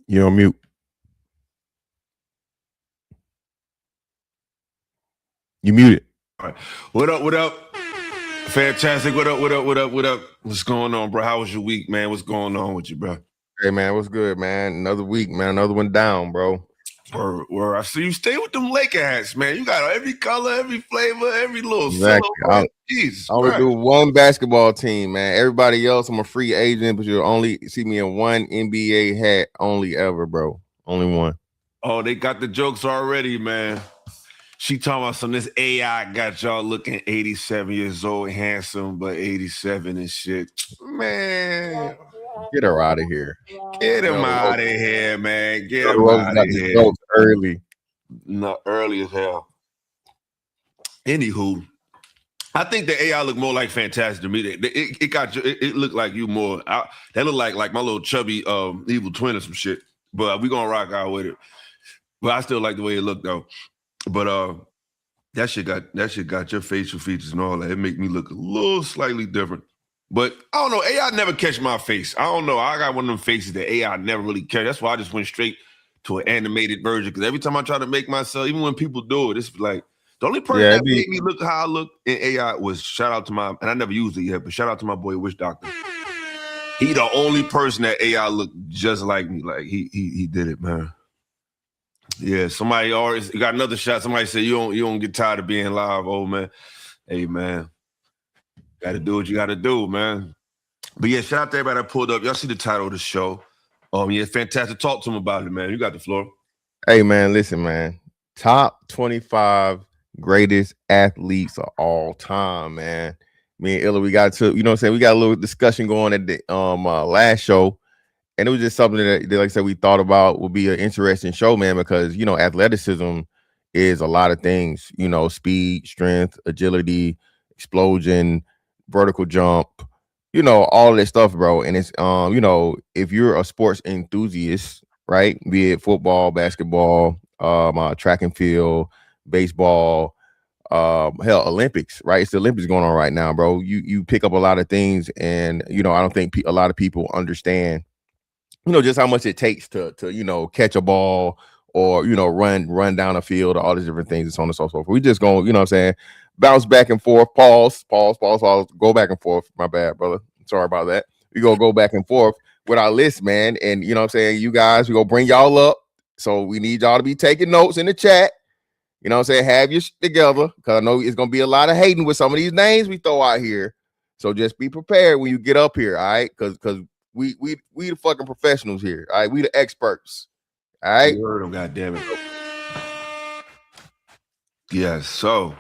You're on mute. You muted. All right. What up? What up? Fantastic. What up? What up? What up? What up? What's going on, bro? How was your week, man? What's going on with you, bro? Hey, man, what's good, man? Another week, man. Another one down, bro. Word. I see you stay with them Laker hats, man. You got every color, every flavor, every little Exactly. silhouette. Jesus I only do one basketball team, man. Everybody else, I'm a free agent, but you'll only see me in one NBA hat only ever, bro. Only one. Oh, they got the jokes already, man. She talking about some this AI got y'all looking 87 years old, handsome, but 87 and shit. Man. Get her out of here. Get him out of here, man. Get him out of here. Early. No, early as hell. Anywho, I think the AI look more like Fantastic to me. It looked like you more. That looked like my little chubby evil twin or some shit. But we gonna rock out with it. But I still like the way it looked though. But that shit got your facial features and all that. It make me look a little slightly different. But I don't know. AI never catch my face. I don't know. I got one of them faces that AI never really catch. That's why I just went straight to an animated version. Because every time I try to make myself, even when people do it, it's like the only person that made me look how I look in AI was shout out to and I never used it yet, but shout out to my boy Wish Doctor. He the only person that AI looked just like me. Like he did it, man. Yeah, somebody always got another shot. Somebody said you don't get tired of being live, old man. Hey, man. Gotta do what you gotta do, man. But yeah, shout out to everybody that pulled up. Y'all see the title of the show. Yeah, fantastic. Talk to them about it, man. You got the floor. Hey, man, listen, man. Top 25 greatest athletes of all time, man. Me and Illa, we got to, you know what I'm saying? We got a little discussion going at the last show. And it was just something that, like I said, we thought about would be an interesting show, man, because, you know, athleticism is a lot of things, you know, speed, strength, agility, explosion, vertical jump, you know, all of this stuff, bro. And it's, you know, if you're a sports enthusiast, right, be it football, basketball, track and field, baseball, hell, Olympics, right? It's the Olympics going on right now, bro. You pick up a lot of things, and, you know, I don't think a lot of people understand, you know, just how much it takes to you know, catch a ball or, you know, run down a field, all these different things and so on and so forth. We just going, you know what I'm saying, bounce back and forth, pause, go back and forth. My bad, brother. Sorry about that. We go back and forth with our list, man. And you know what I'm saying, you guys, we gonna bring y'all up. So we need y'all to be taking notes in the chat. You know what I'm saying? Have your shit together, because I know it's gonna be a lot of hating with some of these names we throw out here. So just be prepared when you get up here, all right? Because we the fucking professionals here. All right, we the experts. All right. You heard him, goddamn it. Yes. So,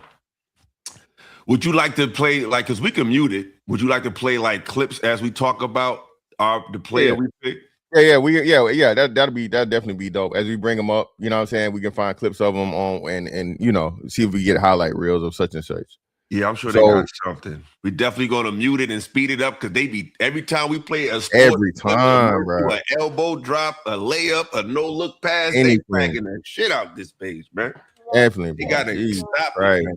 would you like to play like, because we can mute it? Would you like to play like clips as we talk about the player we pick? Yeah. That'd definitely be dope as we bring them up. You know what I'm saying? We can find clips of them on and you know, see if we get highlight reels of such and such. Yeah, I'm sure they got something. We definitely gonna mute it and speed it up, because they be every time we play a sport, every time, bro. An elbow drop, a layup, a no look pass, they dragging that shit out this page, man. Definitely, they gotta stop it, man.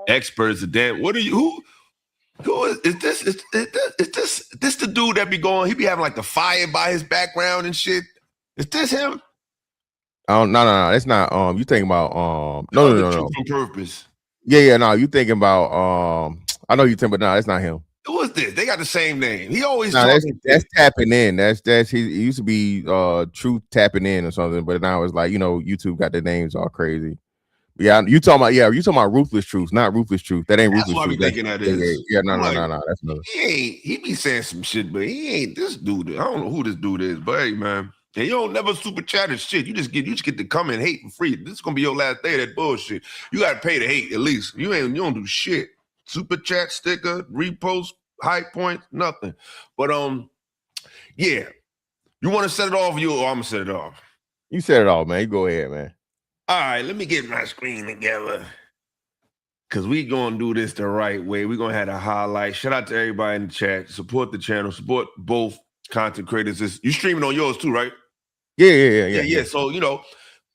Experts are dead. What are you? Who is this? Is this the dude that be going? He be having like the fire by his background and shit. Is this him? No. It's not. You thinking about no. From Purpose. Yeah. No, you thinking about I know you think, but no, that's not him. Who is this? They got the same name. He always that's tapping in. That's he used to be Truth Tapping In or something, but now it's like, you know, YouTube got their names all crazy. Yeah, you talking about Ruthless Truth, not Ruthless Truth. That ain't That's Ruthless what Truth. I be thinking that is. Yeah, no. That's another. He be saying some shit, but he ain't this dude. I don't know who this dude is, but hey, man. And you don't never super chat and shit. You just get to come and hate for free. This is gonna be your last day of that bullshit. You gotta pay to hate at least. You don't do shit. Super chat, sticker, repost, high points, nothing. But yeah. You want to set it off, or I'm gonna set it off? You set it off, man. You go ahead, man. All right, let me get my screen together, because we gonna do this the right way. We're gonna have a highlight. Shout out to everybody in the chat. Support the channel. Support both content creators. You streaming on yours too, right? Yeah. So, you know,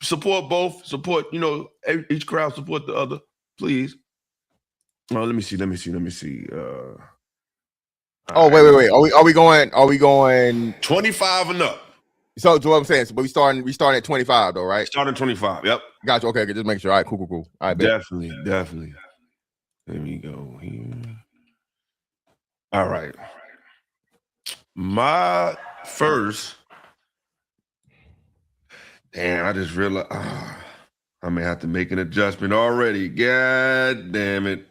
support both. Support, you know, each crowd support the other, please. Oh, let me see. Wait. Are we going 25 and up? So what I'm saying, but we starting at 25 though, right? Starting 25. Yep. Gotcha. Okay, just make sure. All right, cool. All right, Definitely. Let me go here. All right. My first. Damn, I just realized I may have to make an adjustment already. God damn it.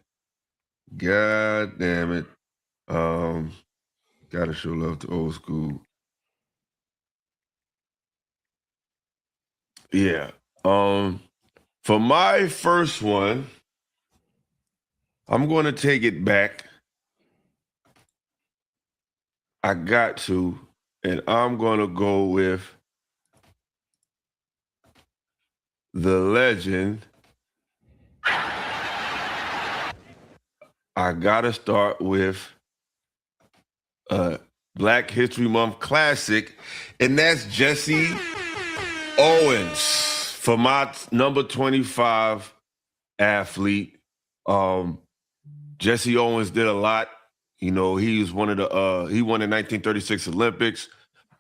Gotta show love to old school. Yeah. For my first one, I'm going to take it back. I got to, and I'm going to go with the legend. I got to start with Black History Month classic, and that's Jesse Owens for my number 25 athlete. Jesse Owens did a lot. You know, he was one of the he won the 1936 Olympics.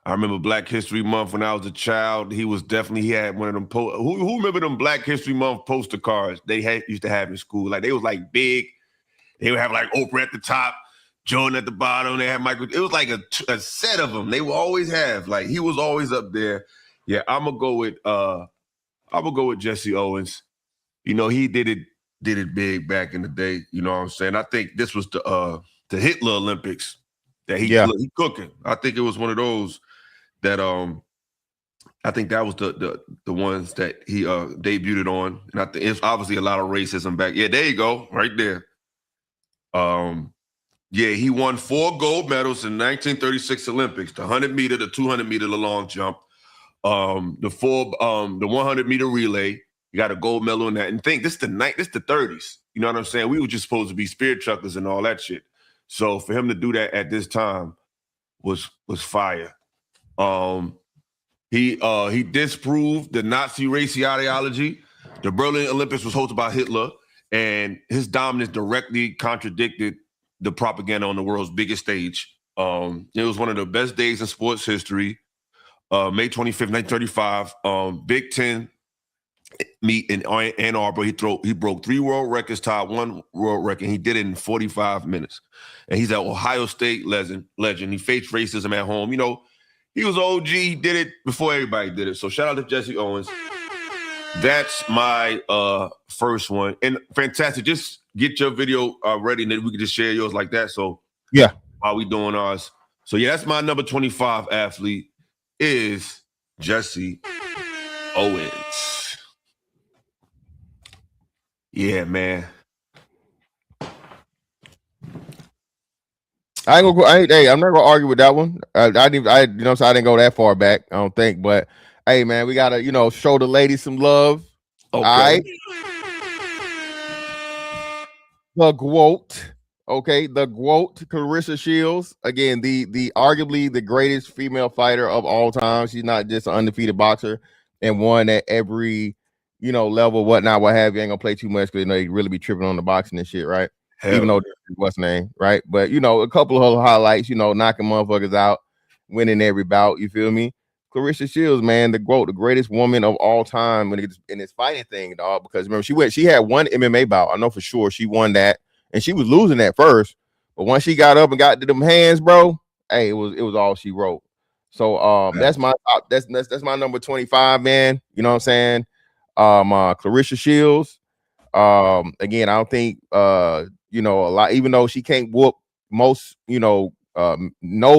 I remember Black History Month when I was a child. He had one of them who remember them Black History Month poster cards they used to have in school? Like they was like big. They would have like Oprah at the top, Jordan at the bottom. They had Michael. It was like a set of them. They would always have, like, he was always up there. Yeah, I'm gonna go with Jesse Owens. You know, he did it big back in the day. You know what I'm saying? I think this was the Hitler Olympics that he cooking. I think it was one of those that I think that was the ones that he debuted on. And I think it's obviously a lot of racism back. Yeah, there you go, right there. Yeah, he won 4 gold medals in 1936 Olympics: the 100-meter, the 200-meter, the long jump, the 100-meter relay. You got a gold medal in that. And think this the 30s. You know what I'm saying? We were just supposed to be spirit truckers and all that shit. So for him to do that at this time was fire. He disproved the Nazi race ideology. The Berlin Olympics was hosted by Hitler, and his dominance directly contradicted the propaganda on the world's biggest stage. It was one of the best days in sports history. May 25th, 1935, Big Ten meet in Ann Arbor. He broke 3 world records, tied 1 world record. He did it in 45 minutes. And he's an Ohio State legend. He faced racism at home. You know, he was OG. He did it before everybody did it. So shout out to Jesse Owens. That's my first one. And fantastic. Just get your video ready, and then we can just share yours like that. So yeah, while we doing ours. So yeah, that's my number 25 athlete is Jesse Owens. Yeah, man. I'm not gonna argue with that one. I didn't go that far back. I don't think, but hey, man, we gotta show the ladies some love. Okay. All right. The GOAT. Okay, the GOAT, Clarissa Shields. Again, the arguably the greatest female fighter of all time. She's not just an undefeated boxer and won at every level, whatnot, what have you. Ain't gonna play too much because you really be tripping on the boxing and shit, right? Hell. Even though what's name, right? But a couple of her highlights, knocking motherfuckers out, winning every bout. You feel me? Clarissa Shields, man, the GOAT, the greatest woman of all time in this fighting thing, dog. Because remember, she had 1 MMA bout. I know for sure she won that, and she was losing at first. But once she got up and got to them hands, bro, hey, it was all she wrote. So that's my top. That's my number 25, man. You know what I'm saying? Clarissa Shields. Again, I don't think a lot, even though she can't whoop most no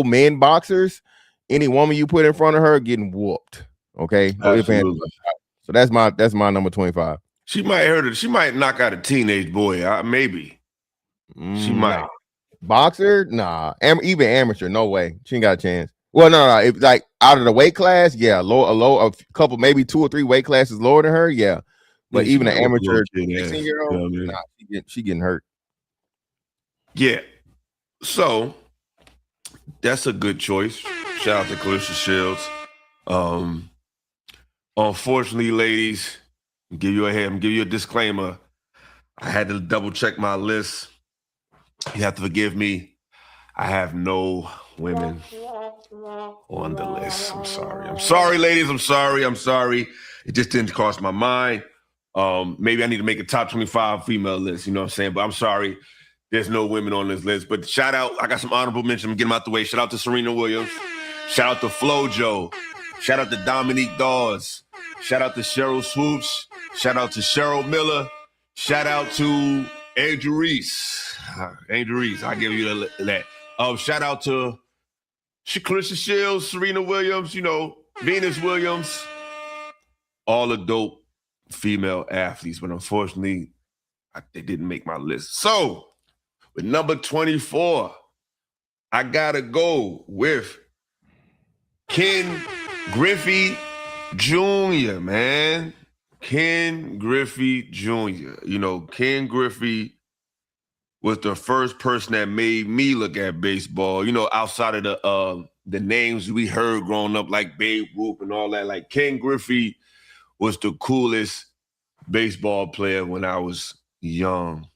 men boxers, any woman you put in front of her getting whooped. Okay. So that's my number 25. She might knock out a teenage boy. Maybe she might. Boxer, nah. Even amateur, no way. She ain't got a chance. Well, no. If like out of the weight class, yeah, a couple, maybe 2 or 3 weight classes lower than her, yeah. But even an amateur 16-year-old, she getting hurt. Yeah. So that's a good choice. Shout out to Clarissa Shields. Unfortunately, ladies, give you a disclaimer. I had to double check my list. You have to forgive me. I have no women on the list. I'm sorry. I'm sorry, ladies. I'm sorry. It just didn't cross my mind. Maybe I need to make a top 25 female list, you know what I'm saying? But I'm sorry. There's no women on this list. But shout out, I got some honorable mentions. I'm getting them out the way. Shout out to Serena Williams. Shout out to FloJo. Shout out to Dominique Dawes. Shout out to Cheryl Swoops. Shout out to Cheryl Miller. Shout out to Angel Reese. Angel Reese, I'll give you that. Shout out to Clarissa Shields, Serena Williams, Venus Williams. All the dope female athletes, but unfortunately, they didn't make my list. So, with number 24, I gotta go with Ken Griffey Jr., man. Ken Griffey Jr. Ken Griffey was the first person that made me look at baseball, outside of the names we heard growing up, like Babe Ruth and all that. Like, Ken Griffey was the coolest baseball player when I was young.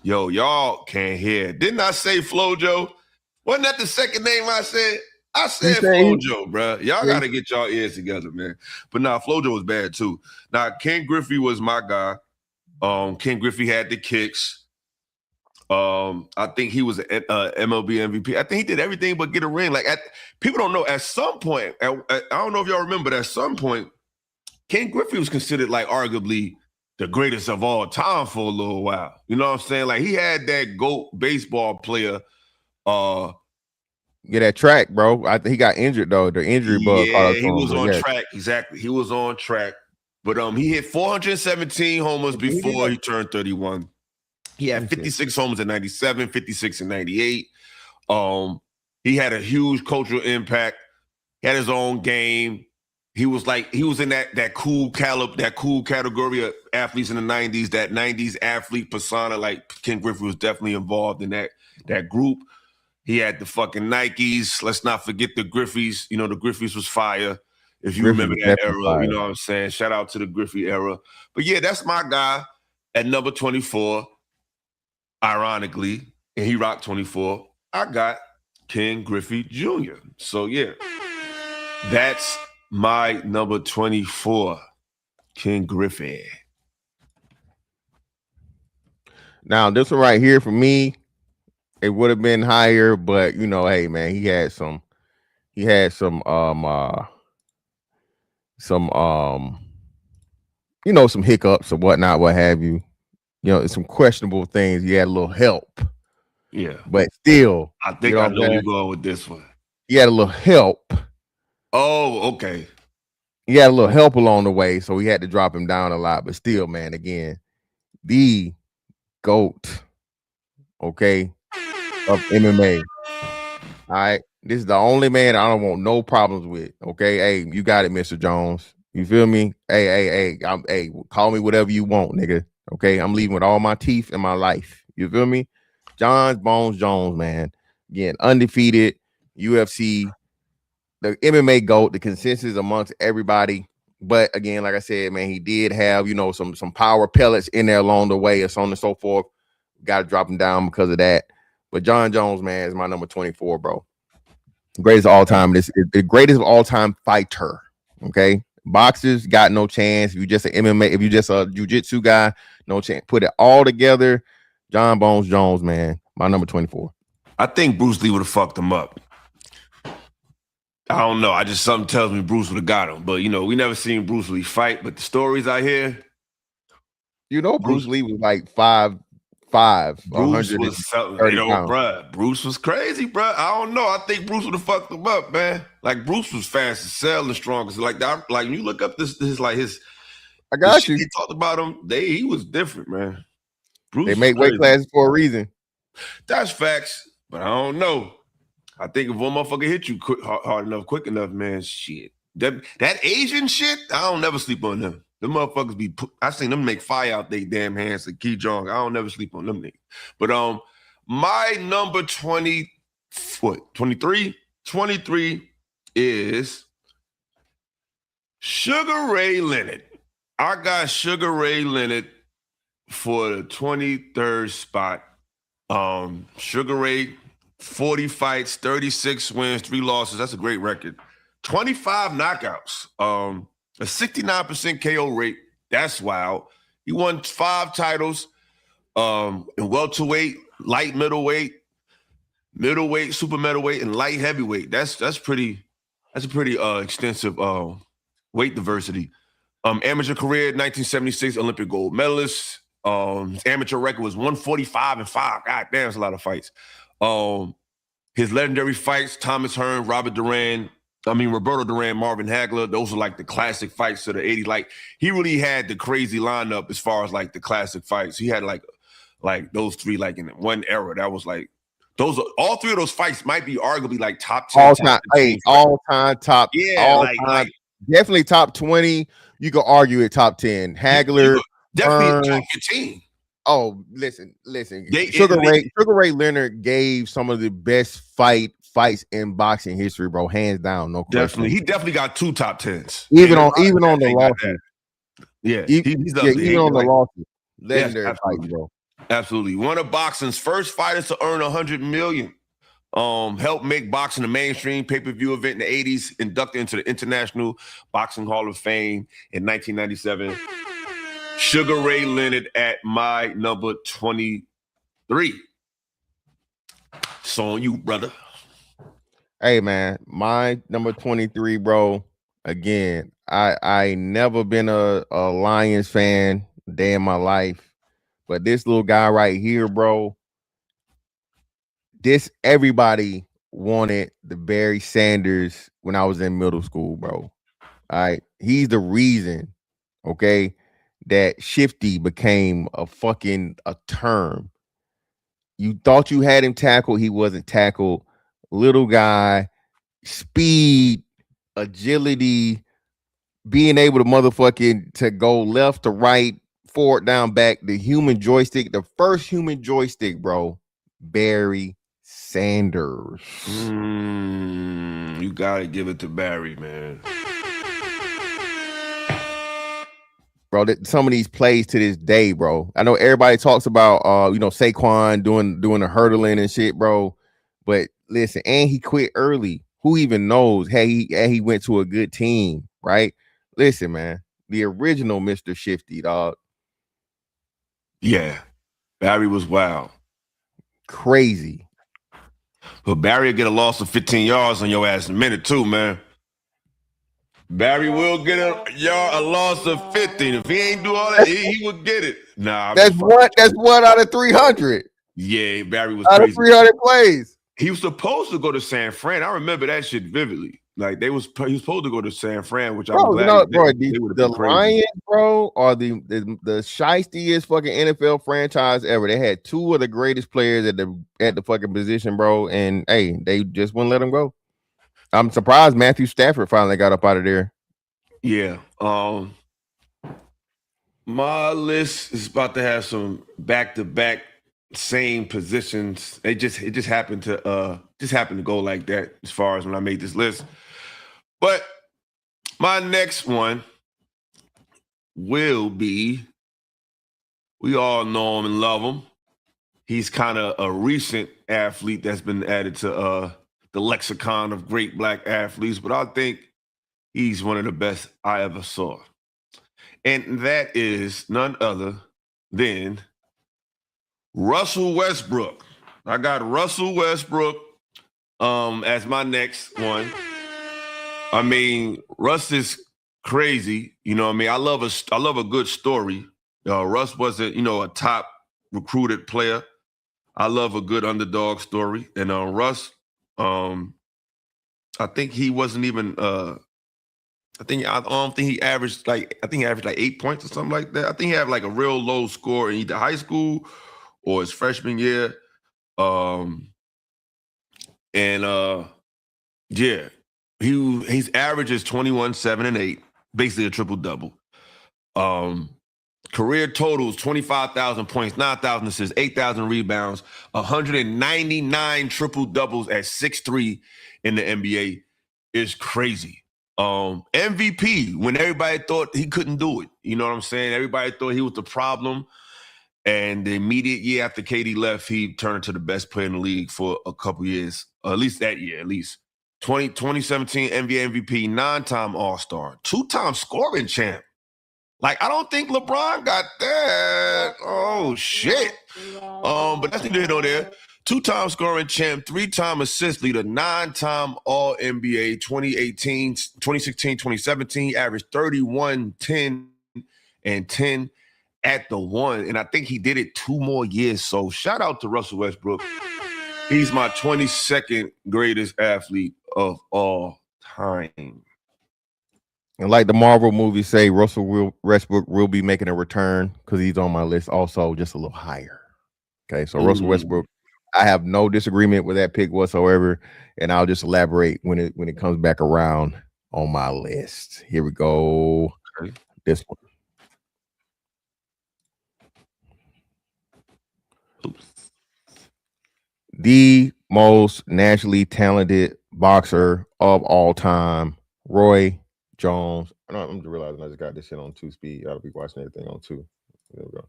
Yo, y'all can't hear. Didn't I say FloJo? Wasn't that the second name I said? I said FloJo, bro. Y'all got to get y'all ears together, man. But nah, FloJo was bad too. Now, Ken Griffey was my guy. Ken Griffey had the kicks. I think he was an MLB MVP. I think he did everything but get a ring. Like, people don't know. At some point, I don't know if y'all remember, but at some point, Ken Griffey was considered like arguably the greatest of all time for a little while. You know what I'm saying? Like, he had that GOAT baseball player. Yeah, that track, bro. I think he got injured though. The injury bug. Yeah, he was on track. Exactly, he was on track. But he hit 417 homers before he turned 31. He had 56 homers in 97, 56 in 98. He had a huge cultural impact. He had his own game. He was in that cool category of athletes in the 90s, that 90s athlete persona. Like, Ken Griffey was definitely involved in that group. He had the fucking Nikes. Let's not forget the Griffies. The Griffies was fire. If you remember that era, fire. You know what I'm saying? Shout out to the Griffey era. But yeah, that's my guy at number 24. Ironically, and he rocked 24. I got Ken Griffey Jr. So yeah, that's my number 24, Ken Griffey. Now, this one right here for me, it would have been higher, but hey man, he had some some hiccups or whatnot, what have you. Some questionable things. He had a little help. Yeah. But still, I think I know you're going with this one. He had a little help. Oh, okay. He had a little help along the way, so he had to drop him down a lot. But still, man, again, the GOAT, okay, of MMA. All right. This is the only man I don't want no problems with. Okay. Hey, you got it, Mr. Jones. You feel me? Hey, call me whatever you want, nigga. Okay. I'm leaving with all my teeth in my life. You feel me? John Bones Jones, man. Again, undefeated UFC, the MMA GOAT, the consensus amongst everybody. But again, like I said, man, he did have, some power pellets in there along the way, and so on and so forth. Got to drop him down because of that. But John Jones, man, is my number 24, bro. Greatest of all time. This is the greatest of all time fighter. Okay. Boxers got no chance. If you just an MMA, if you just a jiu-jitsu guy, no chance. Put it all together. John Bones Jones, man, my number 24. I think Bruce Lee would have fucked him up. I don't know. Something tells me Bruce would have got him. But, we never seen Bruce Lee fight. But the stories I hear. Bruce Lee was like 5'5". Bruce was bruh. Bruce was crazy, bruh. I don't know. I think Bruce would have fucked him up, man. Like, Bruce was fast as hell and strong. Like that. Like, when you look up this I got you. He talked about him. He was different, man. Bruce, they make weight classes for a reason. That's facts, but I don't know. I think if one motherfucker hit you hard enough, quick enough, man, shit. That Asian shit, I don't never sleep on them. Them motherfuckers I seen them make fire out their damn hands to Ki Jong. I don't never sleep on them niggas. But my number 23 is Sugar Ray Leonard. I got Sugar Ray Leonard for the 23rd spot. Sugar Ray 40 fights, 36 wins, 3 losses. That's a great record. 25 knockouts. A 69% KO rate. That's wild. He won 5 titles in welterweight, light middleweight, super middleweight, and light heavyweight. That's a pretty extensive weight diversity. Amateur career, 1976 Olympic gold medalist. His amateur record was 145-5. God damn, that's a lot of fights. His legendary fights, Thomas Hearn, Roberto Duran, Marvin Hagler, those are like the classic fights of the 80s. Like, he really had the crazy lineup as far as like the classic fights. He had like those 3 like in one era. That was like, all 3 of those fights might be arguably like top 10. All-time top. Yeah, definitely top 20. You could argue it top 10. Hagler, definitely top 15. Oh, listen. Sugar Ray Leonard gave some of the best fights in boxing history, bro. Hands down, no question. Definitely, he definitely got 2 top 10s. Even on the losses. Yeah, even on the losses. Legendary fight, bro. Absolutely, one of boxing's first fighters to earn $100 million. Helped make boxing a mainstream pay-per-view event in the 80s. Inducted into the International Boxing Hall of Fame in 1997. Sugar Ray Leonard at my number 23. It's on you, brother. Hey, man, my number 23, bro. Again, I never been a Lions fan a day in my life, but this little guy right here, bro. Everybody wanted the Barry Sanders when I was in middle school, bro. All right, he's the reason, okay, that shifty became a term. You thought you had him tackled, he wasn't tackled. Little guy, speed, agility, being able to to go left to right, forward, down, back, the human joystick, the first human joystick, bro, Barry Sanders. You gotta give it to Barry, man. Bro, some of these plays to this day, bro. I know everybody talks about Saquon doing the hurdling and shit, bro. But listen, and he quit early. Who even knows? Hey, he went to a good team, right? Listen, man, the original Mr. Shifty, dog. Yeah, Barry was wild, crazy. But Barry will get a loss of 15 yards on your ass in a minute too, man. Barry will get a loss of 15. If he ain't do all that, he would get it. Nah, that's one out of 300. Yeah, Barry was out crazy. Of 300 plays. He was supposed to go to San Fran. I remember that shit vividly. Like he was supposed to go to San Fran, which I'm glad. The Lions, bro, are the shiestiest fucking NFL franchise ever. They had 2 of the greatest players at the fucking position, bro, and hey, they just wouldn't let them go. I'm surprised Matthew Stafford finally got up out of there. Yeah. My list is about to have some back-to-back same positions. It just happened to go like that as far as when I made this list. But my next one will be, we all know him and love him. He's kind of a recent athlete that's been added to the lexicon of great black athletes, but I think he's one of the best I ever saw. And that is none other than Russell Westbrook. I got Russell Westbrook as my next one. I mean, Russ is crazy. You know what I mean? I love a good story. Russ wasn't, a top recruited player. I love a good underdog story. And Russ, I think he wasn't even I don't think he averaged like 8 points or something like that. I think he had like a real low score in either high school or his freshman year. Yeah. His average is 21, 7, and 8, basically a triple-double. Career totals, 25,000 points, 9,000 assists, 8,000 rebounds, 199 triple-doubles at 6'3" in the NBA is crazy. MVP, when everybody thought he couldn't do it. You know what I'm saying? Everybody thought he was the problem. And the immediate year after KD left, he turned into the best player in the league for a couple years, at least that year, at least. 2017 NBA MVP, 9-time All-Star, 2-time scoring champ. Like, I don't think LeBron got that. Oh, shit. But that's neither here nor there. 2-time scoring champ, 3-time assist leader, 9-time All-NBA, 2018, 2016, 2017, averaged 31, 10, and 10 at the one. And I think he did it 2 more years. So shout out to Russell Westbrook. He's my 22nd greatest athlete of all time. And like the Marvel movies say, Russell Westbrook will be making a return because he's on my list also just a little higher. Okay, so Russell Westbrook, I have no disagreement with that pick whatsoever, and I'll just elaborate when it comes back around on my list. Here we go. Okay. This one. Oops. The most naturally talented boxer of all time, Roy Jones. I'm just realizing I just got this shit on 2 speed. I'll be watching everything on 2. There we go.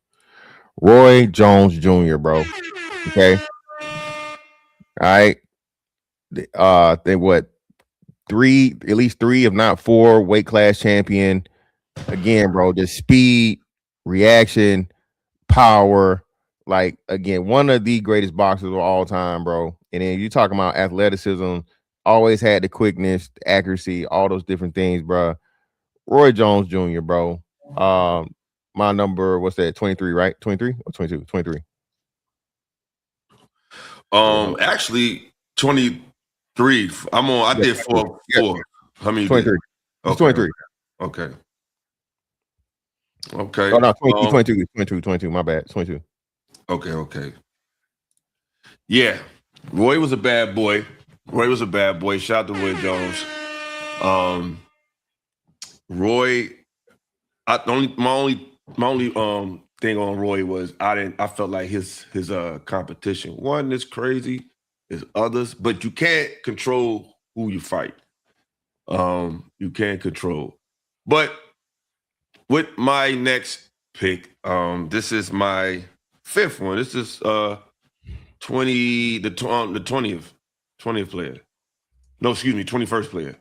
Roy Jones Jr., bro. Okay. All right. They what? 3, at least 3, if not 4, weight class champion. Again, bro, just speed, reaction, power. Like, again, one of the greatest boxers of all time, bro. And then you talking about athleticism, always had the quickness, the accuracy, all those different things, bro. Roy Jones Jr., bro. My number, what's that? 23, right? 23 or 22? 23. Actually, 23. I did 4. How many? 23. Okay. 23. Okay. Okay. Oh, no, 22. My bad. 22. Okay. Yeah. Roy was a bad boy. Shout out to Roy Jones. Roy, my only thing on Roy was I felt like his competition, one is crazy, is others, but you can't control who you fight. You can't control. But with my next pick, this is my 5th one. This is the 20th player. No, excuse me, 21st player.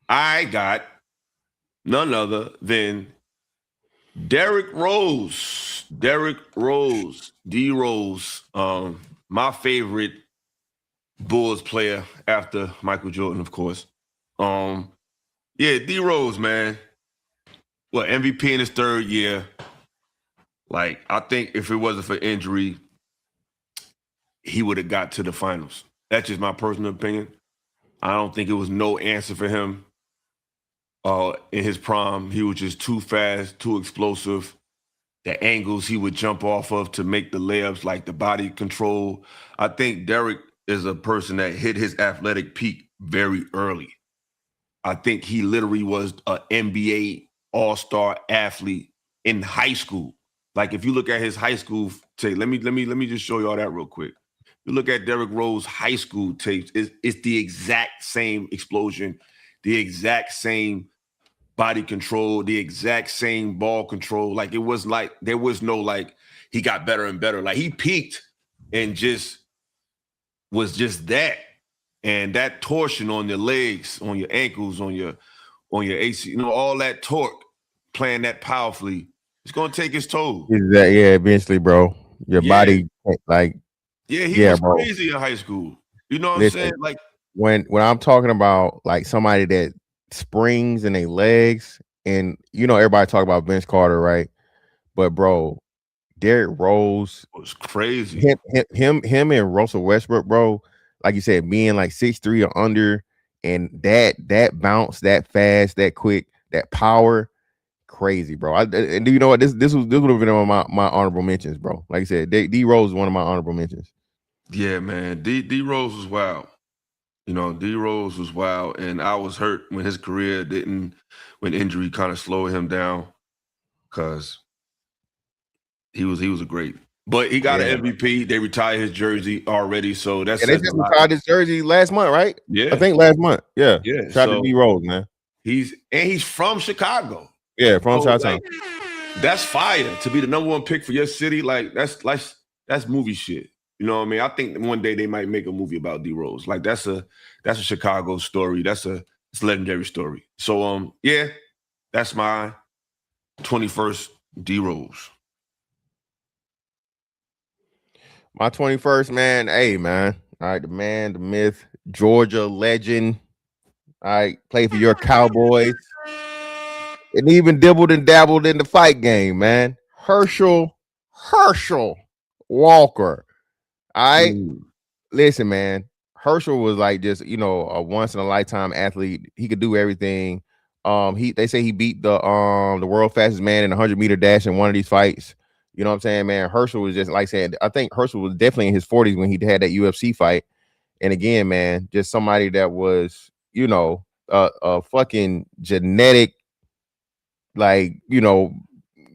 I got none other than Derrick Rose. D Rose. My favorite Bulls player after Michael Jordan, of course. Yeah, D Rose, man. What, MVP in his 3rd year. Like, I think if it wasn't for injury, he would have got to the finals. That's just my personal opinion. I don't think it was no answer for him in his prime. He was just too fast, too explosive. The angles he would jump off of to make the layups, like the body control. I think Derrick is a person that hit his athletic peak very early. I think he literally was an NBA all-star athlete in high school. Like, if you look at his high school tape, let me just show y'all that real quick. You look at Derrick Rose high school tapes, it's the exact same explosion, the exact same body control, the exact same ball control. Like, it was like, there was no, like, he got better and better. Like, he peaked and just was just that. And that torsion on your legs, on your ankles, on your AC, all that torque, playing that powerfully, it's going to take its toll. Yeah, eventually, bro. Your body, like. Yeah, he was crazy in high school. You know what I'm saying? Like, when I'm talking about, like, somebody that springs in their legs, and everybody talk about Vince Carter, right? But bro, Derrick Rose was crazy. Him and Russell Westbrook, bro, like you said, being like 6'3" or under, and that bounce, that fast, that quick, that power, crazy, bro. And you know what? This would have been on my honorable mentions, bro. Like I said, D Rose is one of my honorable mentions. Yeah, man. D Rose was wild. D Rose was wild, and I was hurt when his career when injury kind of slowed him down, because he was a great. But he got an MVP. They retired his jersey already, so that's. They just retired his jersey last month, right? Yeah, I think last month. Yeah. Shout out to D Rose, man. He's from Chicago. Yeah, from Chi-Town. that's fire to be the #1 pick for your city. Like that's movie shit. You know what I mean? I think one day they might make a movie about D Rose. Like that's a Chicago story. It's a legendary story. So yeah, that's my 21st D Rose. My 21st, man. Hey, man. All right, the man, the myth, Georgia legend. All right, play for your Cowboys. And even dibbled and dabbled in the fight game, man. Herschel Walker. All right. Listen, man. Herschel was like just, a once in a lifetime athlete. He could do everything. They say he beat the world fastest man in a 100-meter dash in one of these fights. You know what I'm saying, man? Herschel was just like saying, I think Herschel was definitely in his 40s when he had that UFC fight. And again, man, just somebody that was, a fucking genetic, like,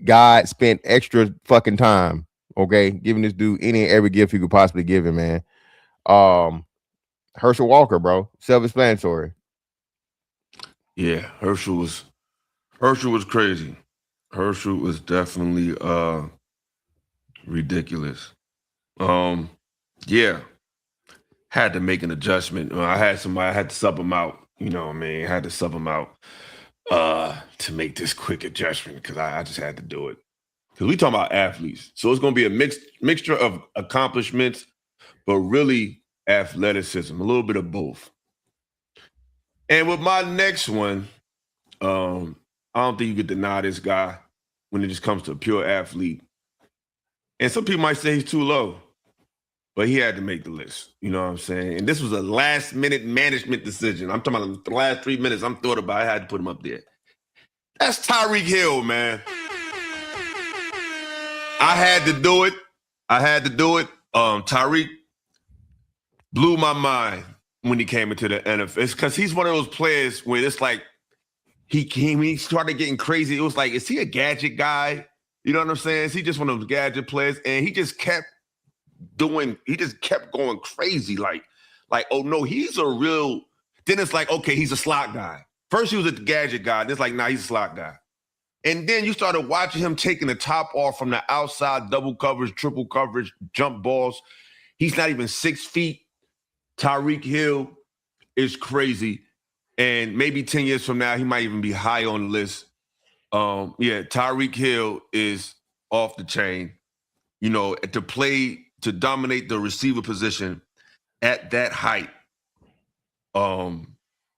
God spent extra fucking time, okay, giving this dude any and every gift he could possibly give him, man. Herschel Walker, bro, self-explanatory. Yeah, Herschel was crazy. Herschel was definitely ridiculous. Yeah, had to make an adjustment. I had to sub him out. You know what I mean? I had to sub him out to make this quick adjustment because I just had to do it. Because we talking about athletes, so it's going to be a mixture of accomplishments, but really athleticism, a little bit of both. And with my next one, I don't think you could deny this guy when it just comes to a pure athlete. And some people might say he's too low, but he had to make the list. You know what I'm saying? And this was a last-minute management decision. I'm talking about the last 3 minutes I'm thought about. I had to put him up there. That's Tyreek Hill, man. I had to do it. Tyreek blew my mind when he came into the NFL. It's because he's one of those players where it's like he started getting crazy. It was like, is he a gadget guy? You know what I'm saying? Is he just one of those gadget players? And he just kept going crazy. Like, oh no, he's a real. Then it's like, okay, he's a slot guy. First he was a gadget guy. Then it's like, nah, he's a slot guy. And then you started watching him taking the top off from the outside, double coverage, triple coverage, jump balls. He's not even 6 feet. Tyreek Hill is crazy. And maybe 10 years from now, he might even be high on the list. Tyreek Hill is off the chain. You know, to dominate the receiver position at that height in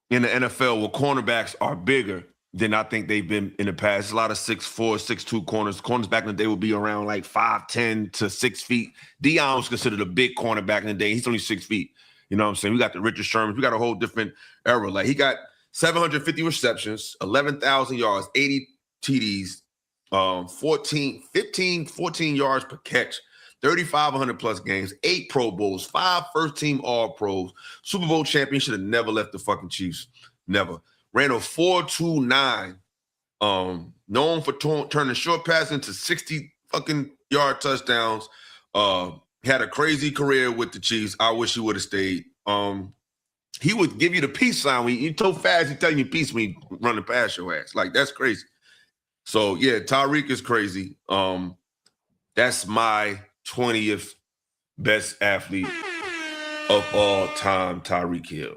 the NFL where cornerbacks are bigger than I think they've been in the past. A lot of 6'4", 6'2" corners. Corners back in the day would be around like 5'10" to 6 feet. Deion was considered a big corner back in the day. He's only 6 feet. You know what I'm saying? We got the Richard Shermans. We got a whole different era. Like he got 750 receptions, 11,000 yards, 80 TDs, 14 yards per catch, 3,500 plus games, 8 Pro Bowls, 5 first-team All-Pros, Super Bowl champion. Should have never left the fucking Chiefs. Never. Ran a 4.29. Known for turning short passes into 60 fucking yard touchdowns. Had a crazy career with the Chiefs. I wish he would have stayed. He would give you the peace sign when you so fast. He telling you peace when you running past your ass. Like that's crazy. So yeah, Tyreek is crazy. That's my 20th best athlete of all time, Tyreek Hill.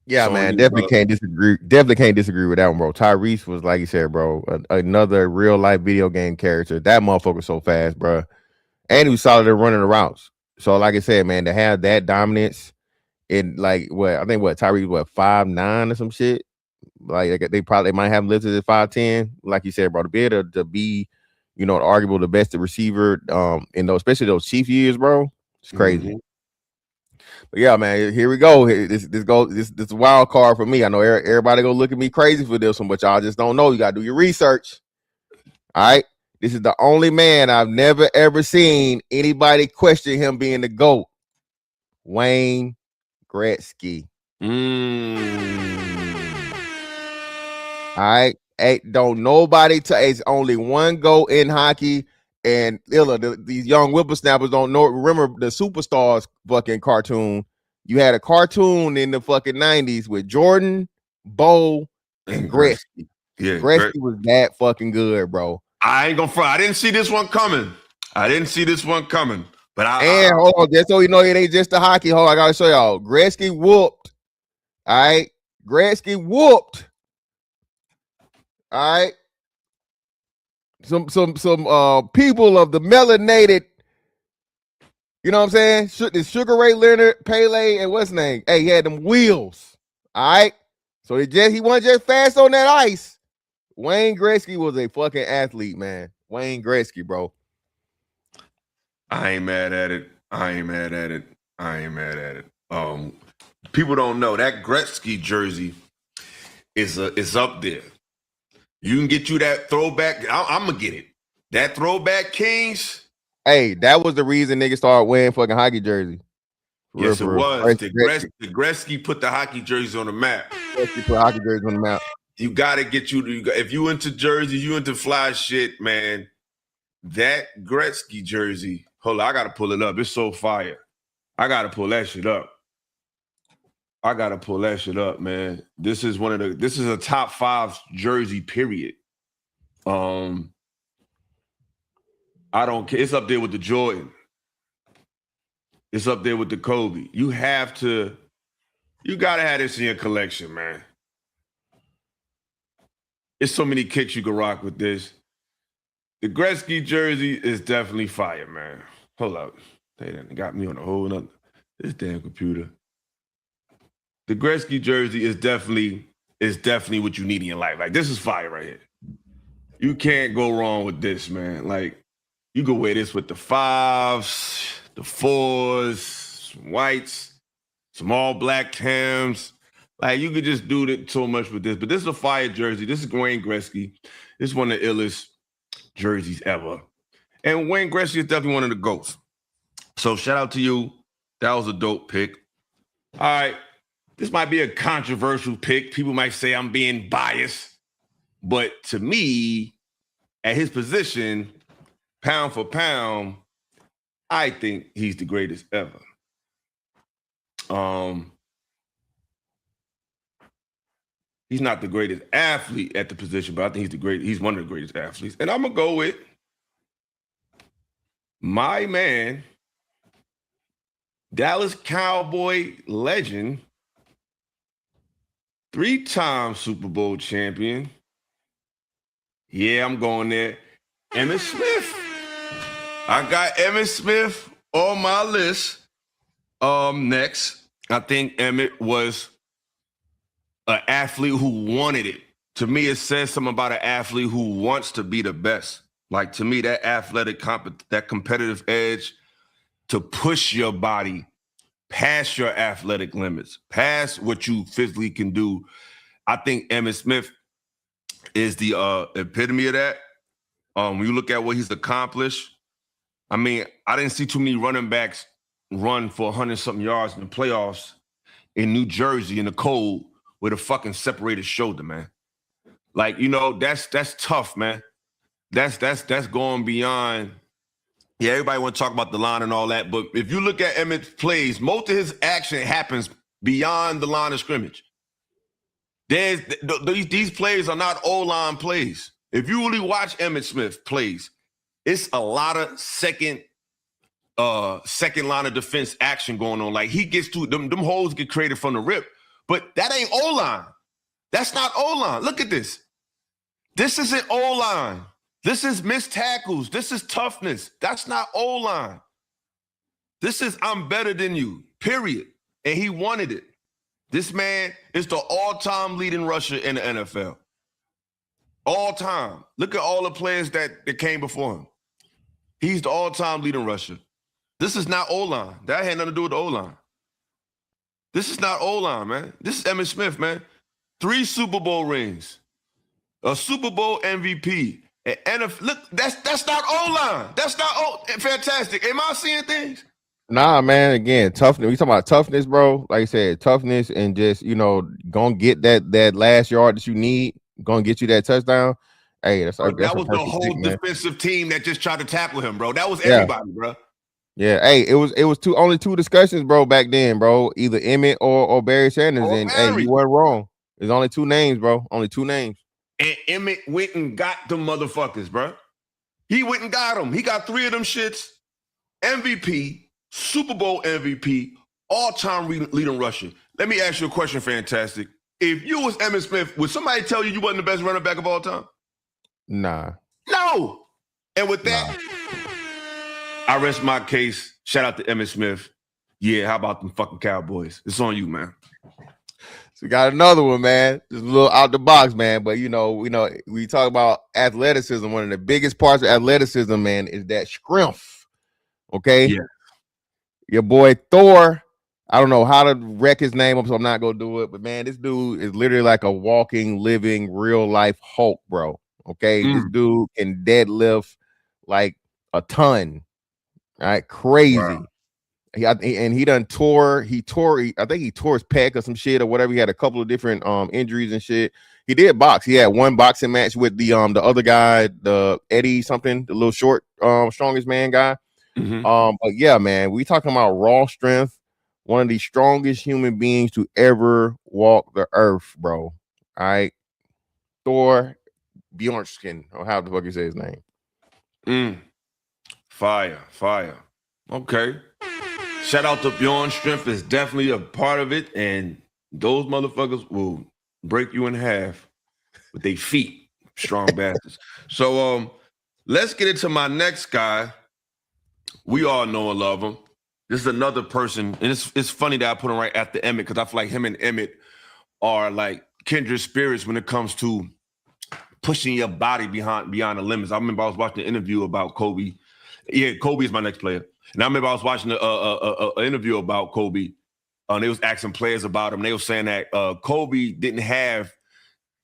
Yeah, so man, definitely can't disagree. Definitely can't disagree with that one, bro. Tyrese was, like you said, bro, another real life video game character. That motherfucker so fast, bro, and he was solid at running the routes. So, like I said, man, to have that dominance in like Tyrese 5'9" or some shit. Like they might have lifted at 5'10", like you said, bro. To be able to be, arguable the best receiver, in those, especially those Chief years, bro. It's crazy. Mm-hmm. But yeah, man, here we go. This is a wild card for me. I know everybody gonna look at me crazy for this one, but y'all just don't know. You gotta do your research. All right. This is the only man I've never ever seen anybody question him being the GOAT. Wayne Gretzky. All right. Don't nobody it's only one GOAT in hockey. And these young whippersnappers don't know. Remember the Superstars fucking cartoon? You had a cartoon in the fucking 90s with Jordan, Bo, and Gretzky. Yeah, Gretzky was that fucking good, bro. I ain't gonna front. I didn't see this one coming. But And hold on, just so you know, it ain't just the hockey. Hold on, I gotta show y'all. Gretzky whooped. All right, Gretzky whooped. All right, some people of the melanated. You know what I'm saying? The Sugar Ray Leonard, Pele, and what's his name? Hey, he had them wheels. All right, so he wasn't just fast on that ice. Wayne Gretzky was a fucking athlete, man. Wayne Gretzky, bro. I ain't mad at it. People don't know that Gretzky jersey is up there. You can get you that throwback. I'm gonna get it. That throwback Kings. Hey, that was the reason niggas started wearing fucking hockey jersey. Yes, it was. The Gretzky put the hockey jerseys on the map. Gretzky put hockey jerseys on the map. You gotta get if you into jerseys, you into fly shit, man. That Gretzky jersey. Hold on, I gotta pull it up. It's so fire. I gotta pull that shit up. Man. This is a top 5 jersey, period. I don't care. It's up there with the Jordan. It's up there with the Kobe. You gotta have this in your collection, man. There's so many kicks you can rock with this. The Gretzky jersey is definitely fire, man. Hold up. They done got me on a whole nother. This damn computer. The Gretzky jersey is definitely what you need in your life. Like, this is fire right here. You can't go wrong with this, man. Like, you can wear this with the 5s, the 4s, some whites, some all black Tims. Like, you could just do it so much with this. But this is a fire jersey. This is Wayne Gretzky. This is one of the illest jerseys ever. And Wayne Gretzky is definitely one of the GOATs. So shout out to you. That was a dope pick. All right. This might be a controversial pick. People might say I'm being biased. But to me, at his position, pound for pound, I think he's the greatest ever. He's not the greatest athlete at the position, but I think he's one of the greatest athletes. And I'm gonna go with my man, Dallas Cowboy legend, 3-time Super Bowl champion. Yeah, I'm going there. Emmitt Smith. I got Emmitt Smith on my list. Next, I think Emmitt was an athlete who wanted it. To me, it says something about an athlete who wants to be the best. Like, to me, that athletic, that competitive edge to push your body past your athletic limits, past what you physically can do. I think Emmitt Smith is the epitome of that. When you look at what he's accomplished, I mean, I didn't see too many running backs run for 100-something yards in the playoffs in New Jersey in the cold with a fucking separated shoulder, man. Like, you know, that's tough, man. That's going beyond. Yeah, everybody want to talk about the line and all that, but if you look at Emmitt's plays, most of his action happens beyond the line of scrimmage. These plays are not O-line plays. If you really watch Emmitt Smith plays, it's a lot of second line of defense action going on. Like, he gets to them holes get created from the rip, but that ain't O-line. That's not O-line. Look at this. This isn't O-line. This is missed tackles. This is toughness. That's not O-line. This is I'm better than you, period. And he wanted it. This man is the all-time leading rusher in the NFL. All time. Look at all the players that came before him. He's the all-time leading rusher. This is not O-line. That had nothing to do with the O-line. This is not O-line, man. This is Emmitt Smith, man. 3 Super Bowl rings. A Super Bowl MVP. And look, that's not O-line. That's not fantastic. Am I seeing things? Nah, man. Again, toughness. We talking about toughness, bro. Like I said, toughness and just, you know, gonna get that last yard that you need. Gonna get you that touchdown. Hey, that was the whole defensive team that just tried to tackle him, bro. That was everybody, bro. Yeah, hey, it was only 2 discussions, bro, back then, bro. Either Emmett or Barry Sanders, hey, you weren't wrong. There's only 2 names, bro. Only 2 names. And Emmett went and got them motherfuckers, bro. He went and got him. He got 3 of them shits. MVP, Super Bowl MVP, all-time leading rusher. Let me ask you a question, Fantastic. If you was Emmitt Smith, would somebody tell you wasn't the best running back of all time? Nah. No. And with that, I rest my case. Shout out to Emmitt Smith. Yeah, how about them fucking Cowboys? It's on you, man. So we got another one, man. Just a little out the box, man. But we talk about athleticism. One of the biggest parts of athleticism, man, is that strength. Okay. Yeah. Your boy Thor. I don't know how to wreck his name up, so I'm not gonna do it. But man, this dude is literally like a walking, living, real life Hulk, bro. Okay, this dude can deadlift like a ton. Right, crazy. Wow. He done tore. I think he tore his pec or some shit or whatever. He had a couple of different injuries and shit. He did box. He had one boxing match with the other guy, the Eddie something, the little short, strongest man guy. But yeah, man, we talking about raw strength. One of the strongest human beings to ever walk the earth, bro. All right, Thor Bjornskin, or how the fuck you say his name? Fire. Okay. Shout out to Bjorn. Strength is definitely a part of it, and those motherfuckers will break you in half with their feet. Strong bastards. So let's get into my next guy. We all know and love him. This is another person, and it's funny that I put him right after Emmett because I feel like him and Emmett are like kindred spirits when it comes to pushing your body beyond the limits. I remember I was watching an interview about Kobe. Yeah, Kobe is my next player. And I remember I was watching an interview about Kobe. They was asking players about him. They were saying that Kobe didn't have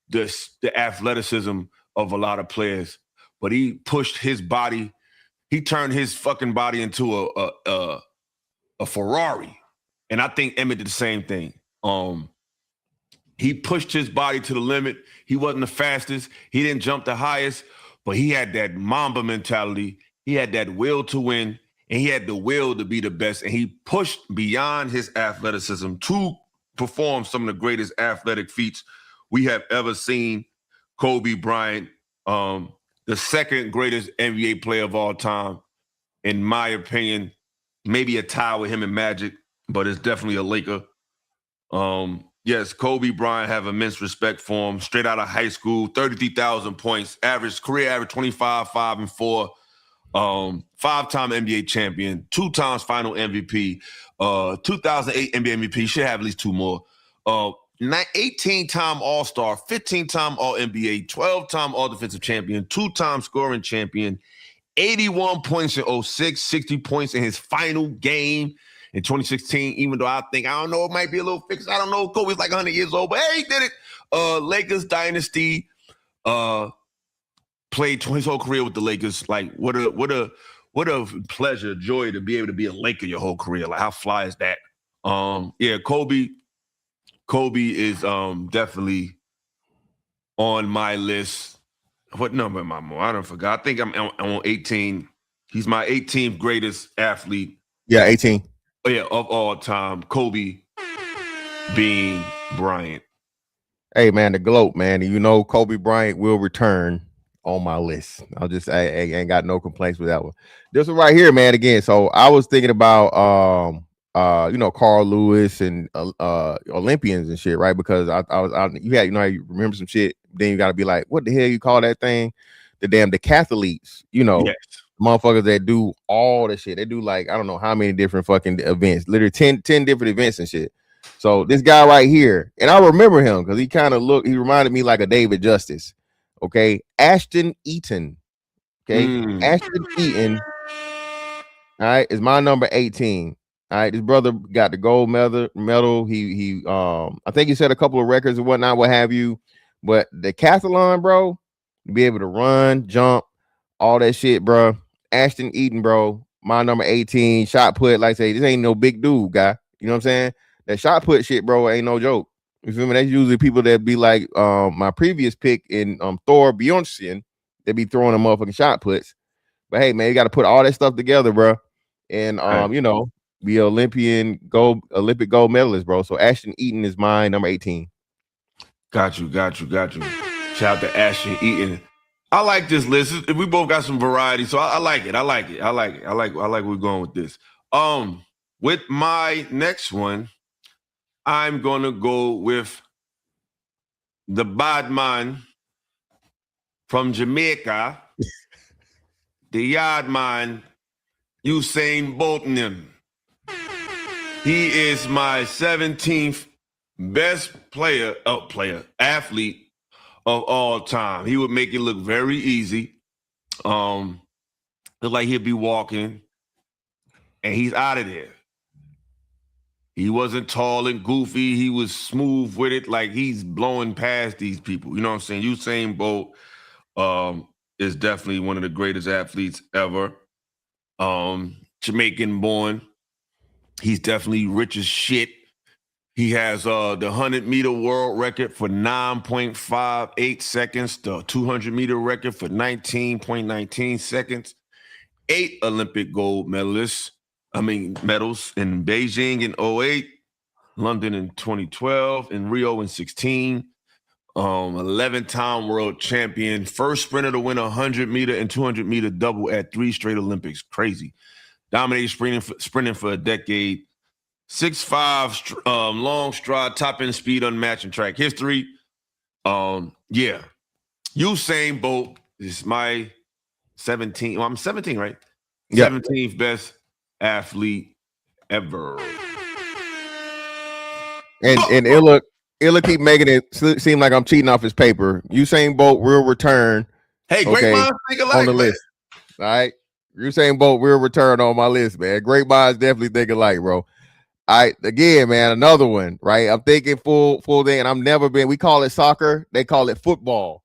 the athleticism of a lot of players, but he pushed his body. He turned his fucking body into a Ferrari. And I think Emmett did the same thing. He pushed his body to the limit. He wasn't the fastest. He didn't jump the highest, but he had that Mamba mentality. He had that will to win, and he had the will to be the best. And he pushed beyond his athleticism to perform some of the greatest athletic feats we have ever seen. Kobe Bryant, the second greatest NBA player of all time, in my opinion, maybe a tie with him and Magic, but it's definitely a Laker. Yes, Kobe Bryant, have immense respect for him. Straight out of high school, 33,000 points, career average 25, 5, and 4. 5-time NBA champion, 2 times final MVP, 2008 NBA MVP, should have at least 2 more. 18-time All-Star, 15-time All-NBA, 12-time All-Defensive Champion, 2-time scoring champion, 81 points in 06, 60 points in his final game in 2016, even though I don't know, it might be a little fixed. I don't know. Kobe's like 100 years old, but hey, he did it. Lakers dynasty, played his whole career with the Lakers. Like, what a pleasure, joy to be able to be a Laker your whole career. Like, how fly is that? Yeah, Kobe is definitely on my list. What number am I on? I don't forgot. I think I'm on 18. He's my 18th greatest athlete. Yeah, 18. Oh yeah, of all time. Kobe being Bryant. Hey man, the GOAT, man. You know Kobe Bryant will return on my list. I ain't got no complaints with that one. This one right here, man. Again, so I was thinking about Carl Lewis and Olympians and shit, right? Because you remember some shit, then you gotta be like, what the hell you call that thing? The decathletes, Yes. Motherfuckers that do all the shit. They do like, I don't know how many different fucking events, literally 10 different events and shit. So this guy right here, and I remember him because he reminded me like a David Justice. Okay, Ashton Eaton. Okay, Ashton Eaton. All right, is my number 18. All right, this brother got the gold medal. He I think he set a couple of records and whatnot, what have you. But the decathlon, bro, to be able to run, jump, all that shit, bro. Ashton Eaton, bro, my number 18. Shot put, like I say, this ain't no big dude, guy. You know what I'm saying? That shot put shit, bro, ain't no joke. You feel me? That's usually people that be like my previous pick in Thor Bjornsson. They be throwing a motherfucking shot puts. But hey, man, you got to put all that stuff together, bro. And be Olympic gold medalist, bro. So Ashton Eaton is my number 18. Got you. Shout out to Ashton Eaton. I like this list. We both got some variety, so I like it. I like where we're going with this. With my next one, I'm gonna go with the bad man from Jamaica, the yard man, Usain Bolt. He is my 17th best athlete of all time. He would make it look very easy. Look like he'd be walking, and he's out of there. He wasn't tall and goofy. He was smooth with it, like he's blowing past these people. You know what I'm saying? Usain Bolt is definitely one of the greatest athletes ever. Jamaican born. He's definitely rich as shit. He has the 100-meter world record for 9.58 seconds, the 200-meter record for 19.19 seconds, 8 Olympic gold medals in Beijing in 2008, London in 2012, in Rio in 2016, 11-time world champion, first sprinter to win a 100-meter and 200-meter double at 3 straight Olympics. Crazy. Dominated sprinting for a decade. 6'5", long stride, top end speed, unmatched in track history. Yeah. Usain Bolt is my 17. Well, I'm 17, right? Yep. 17th best athlete ever. And Illa keep making it seem like I'm cheating off his paper. Usain Bolt will return. Hey, great minds think alike, on the man. list. All right. Usain Bolt will return on my list, man. Great minds definitely think alike, bro. All right, again, man, another one, right? I'm thinking full day, and we call it soccer, they call it football.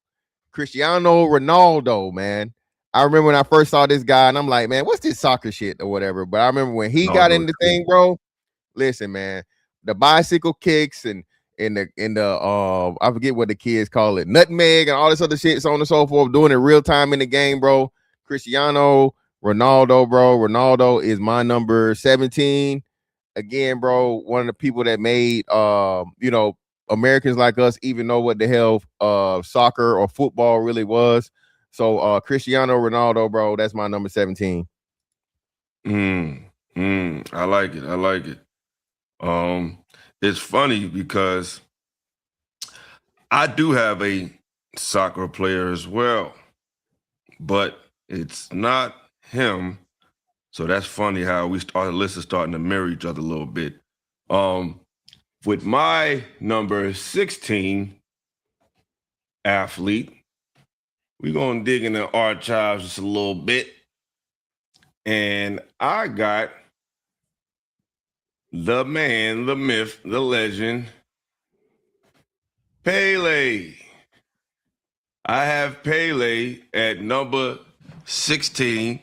Cristiano Ronaldo, man. I remember when I first saw this guy, and I'm like, man, what's this soccer shit or whatever? But I remember when he got in the thing, bro. Listen, man, the bicycle kicks and in the I forget what the kids call it, nutmeg and all this other shit, so on and so forth, doing it real time in the game, bro. Cristiano Ronaldo, bro. Ronaldo is my number 17. Again, bro, one of the people that made Americans like us even know what the hell soccer or football really was. So Cristiano Ronaldo, bro, that's my number 17. I like it. It's funny because I do have a soccer player as well, but it's not him. So that's funny how our lists are starting to mirror each other a little bit. With my number 16 athlete, we're going to dig in the archives just a little bit. And I got the man, the myth, the legend, Pele. I have Pele at number 16.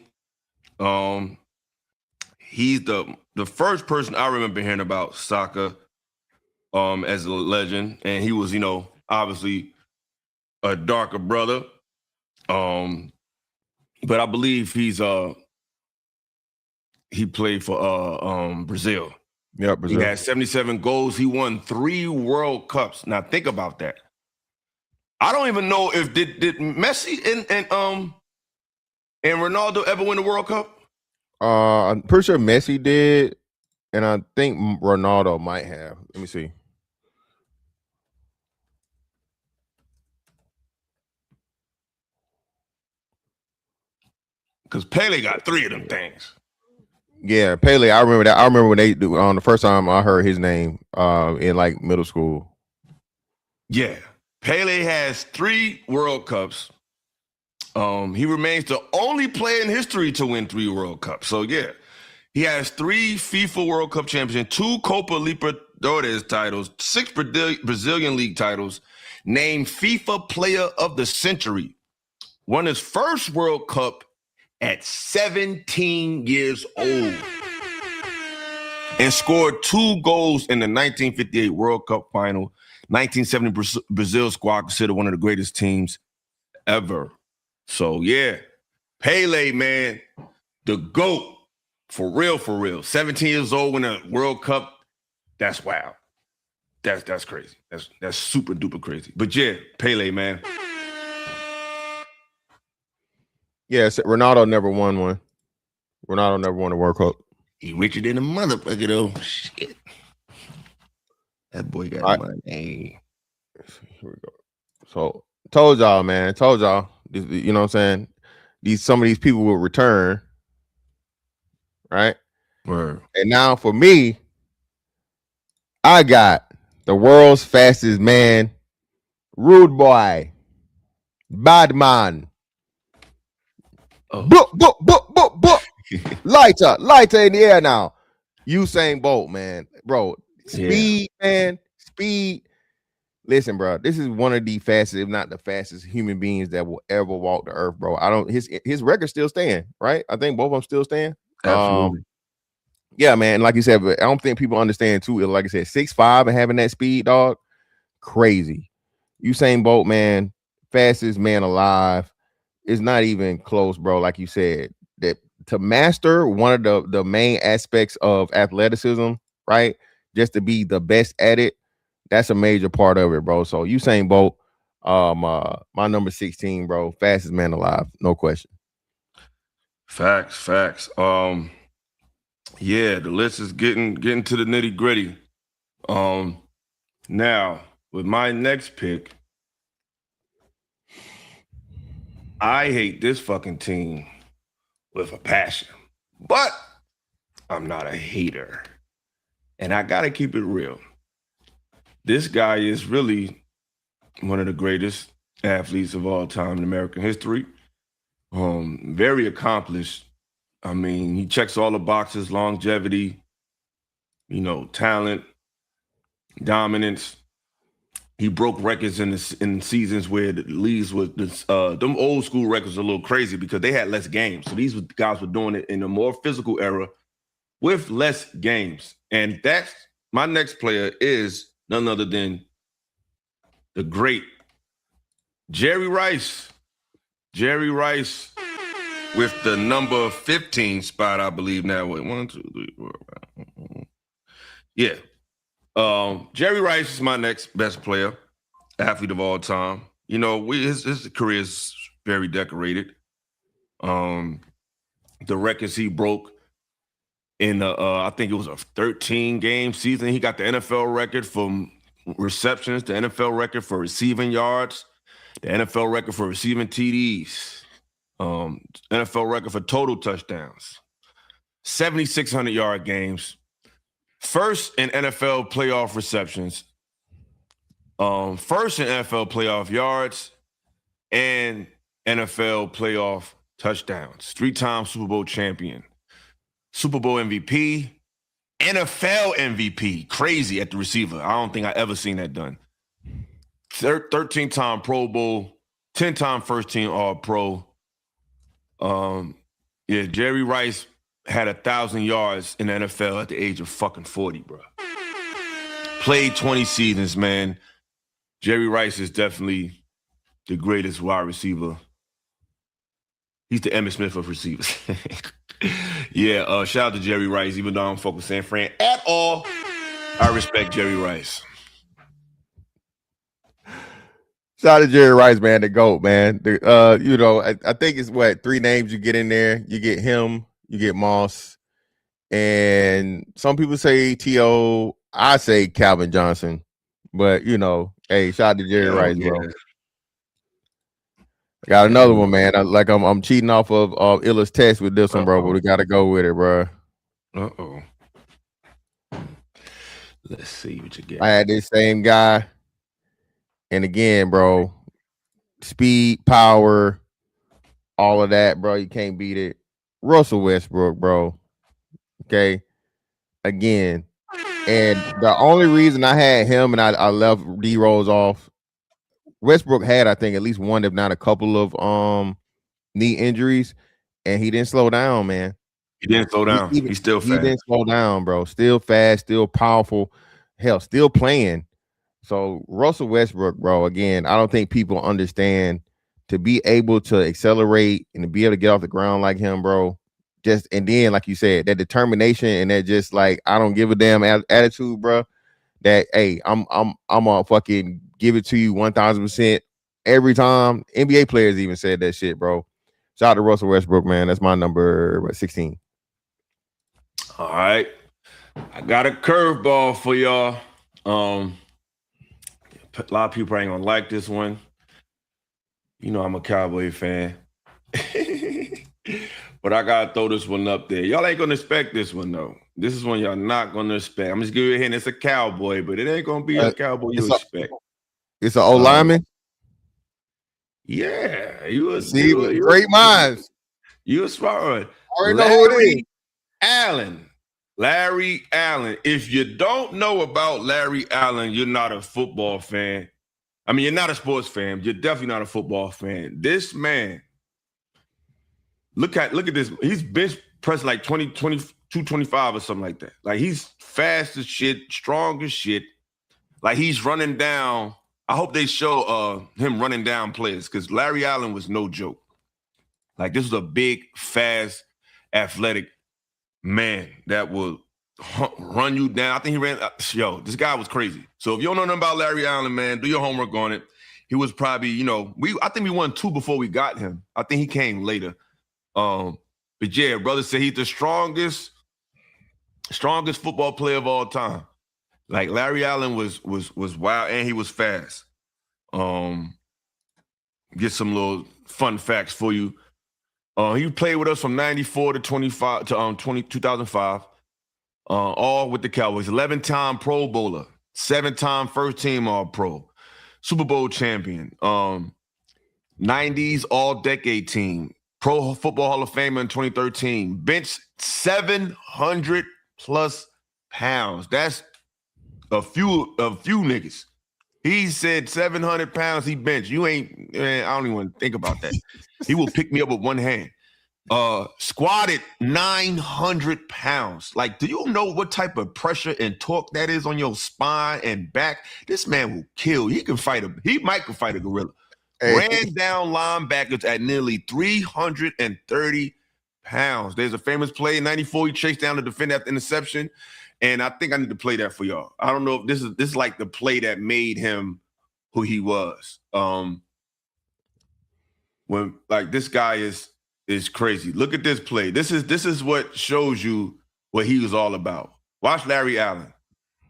He's the first person I remember hearing about soccer as a legend, and he was, obviously a darker brother. But I believe he played for Brazil. Yeah, Brazil. He had 77 goals. He won 3 World Cups. Now think about that. I don't even know if did Messi and Ronaldo ever win the World Cup? I'm pretty sure Messi did, and I think Ronaldo might have. Let me see. Because Pele got 3 of them things. Yeah, Pele. I remember that. I remember when they do on the first time I heard his name in like middle school. Yeah, Pele has 3 World Cups. He remains the only player in history to win 3 World Cups. So yeah, he has 3 FIFA World Cup championships, 2 Copa Libertadores titles, 6 Brazilian league titles, named FIFA Player of the Century, won his first World Cup at 17 years old, and scored 2 goals in the 1958 World Cup final. 1970 Brazil squad considered one of the greatest teams ever. So yeah, Pele, man, the GOAT, for real. 17 years old, win a World Cup. That's wild. That's crazy. That's super duper crazy. But yeah, Pele, man. Yeah, so Ronaldo never won one. Ronaldo never won a World Cup. He richer than a motherfucker though. Shit. That boy got money. Here we go. So told y'all, man. Told y'all. You know what I'm saying? Some of these people will return. Right? Word. And now for me, I got the world's fastest man, rude boy, bad man. Oh. lighter in the air now. Usain Bolt, man, bro. Speed, man, speed. Listen, bro, this is one of the fastest, if not the fastest, human beings that will ever walk the earth, bro. His record still stand, right? I think both of them still stand. Absolutely. Yeah, man. Like you said, but I don't think people understand too. Like I said, 6'5" and having that speed, dog, crazy. Usain Bolt, man, fastest man alive. Is not even close, bro. Like you said, that to master one of the main aspects of athleticism, right? Just to be the best at it, that's a major part of it, bro. So Usain Bolt, my number 16, bro, fastest man alive, no question. Facts. Yeah, the list is getting to the nitty gritty. Now with my next pick, I hate this fucking team with a passion, but I'm not a hater, and I gotta keep it real. This guy is really one of the greatest athletes of all time in American history. Very accomplished. I mean, he checks all the boxes: longevity, talent, dominance. He broke records in seasons where the leagues was them old school records are a little crazy because they had less games. So these guys were doing it in a more physical era with less games. And that's my next player is none other than the great Jerry Rice. Jerry Rice with the number 15 spot, I believe now. Wait, 1, 2, 3, 4, 5. Yeah. Jerry Rice is my next best player, athlete of all time. His career is very decorated. The records he broke in I think it was a 13-game season. He got the NFL record for receptions, the NFL record for receiving yards, the NFL record for receiving TDs, NFL record for total touchdowns, 7,600-yard games. First in NFL playoff receptions, first in NFL playoff yards, and NFL playoff touchdowns. 3-time Super Bowl champion, Super Bowl MVP, NFL MVP. Crazy at the receiver. I don't think I ever seen that done. 13-time Pro Bowl, 10-time first team All-Pro. Jerry Rice had 1,000 yards in the NFL at the age of fucking 40, bro. Played 20 seasons, man. Jerry Rice is definitely the greatest wide receiver. He's the Emmitt Smith of receivers. Shout out to Jerry Rice, even though I don't fuck with San Fran at all. I respect Jerry Rice. Shout out to Jerry Rice, man, the GOAT, man. I think it's 3 names you get in there. You get him, you get Moss, and some people say T.O. I say Calvin Johnson, but hey, shout out to Jerry Rice, bro. Got another one, man. I'm cheating off of Illasophical with this one, bro, but we gotta go with it, bro. Let's see what you get. I had this same guy, and again, bro, speed, power, all of that, bro. You can't beat it. Russell Westbrook, bro. Okay. Again. And the only reason I had him and I left D Rose off, Westbrook had, I think, at least one, if not a couple of knee injuries, and he didn't slow down, man. He didn't slow down. He's still fast. He didn't slow down, bro. Still fast, still powerful. Hell, still playing. So Russell Westbrook, bro, again, I don't think people understand to be able to accelerate and to be able to get off the ground like him, bro. And then, like you said, that determination and that just like I don't give a damn attitude, bro. That hey, I'm gonna fucking give it to you 1,000% every time. NBA players even said that shit, bro. Shout out to Russell Westbrook, man. That's my number 16. All right. I got a curveball for y'all. A lot of people ain't gonna like this one. You know I'm a Cowboy fan. But I gotta throw this one up there. Y'all ain't gonna expect this one though. This is one y'all not gonna expect. I'm just giving you a hint. It's a Cowboy, but it ain't gonna be a Cowboy you expect. It's an old lineman. Yeah, great minds. You a smart one. I already know who it is. Larry Allen. If you don't know about Larry Allen, you're not a football fan. I mean, you're not a sports fan. You're definitely not a football fan. This man, look at this. He's bench pressing like 225 or something like that. Like he's fast as shit, strong as shit. Like he's running down. I hope they show him running down players because Larry Allen was no joke. Like this was a big, fast, athletic man that will run you down. I think he ran. This guy was crazy. So if you don't know nothing about Larry Allen, man, do your homework on it. He was probably, I think we won 2 before we got him. I think he came later. But yeah, brother said he's the strongest football player of all time. Like Larry Allen was wild and he was fast. Get some little fun facts for you. He played with us from 94 to 25 to 2005. All with the Cowboys. 11-time Pro Bowler, 7-time first-team All-Pro, Super Bowl champion, 90s All-Decade team, Pro Football Hall of Famer in 2013, benched 700 plus pounds. That's a few niggas. He said 700 pounds he benched. I don't even want to think about that. He will pick me up with one hand. Squatted 900 pounds. Like, do you know what type of pressure and torque that is on your spine and back? This man will kill. He might fight a gorilla. Hey. Ran down linebackers at nearly 330 pounds. There's a famous play in 94. He chased down the defender after interception. And I think I need to play that for y'all. I don't know if this is like the play that made him who he was. When like this guy is crazy. Look at this play. This is what shows you what he was all about. Watch Larry Allen.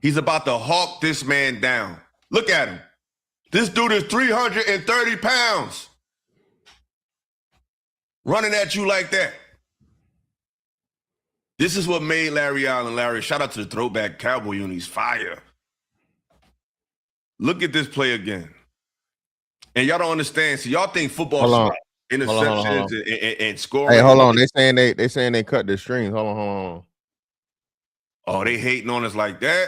He's about to hawk this man down. Look at him. This dude is 330 pounds. Running at you like that. This is what made Larry Allen Larry. Shout out to the throwback Cowboy unis. Fire. Look at this play again. And y'all don't understand. So y'all think football interceptions and scoring. Hey, hold on. They saying they cut the strings. Hold on. Oh, they hating on us like that?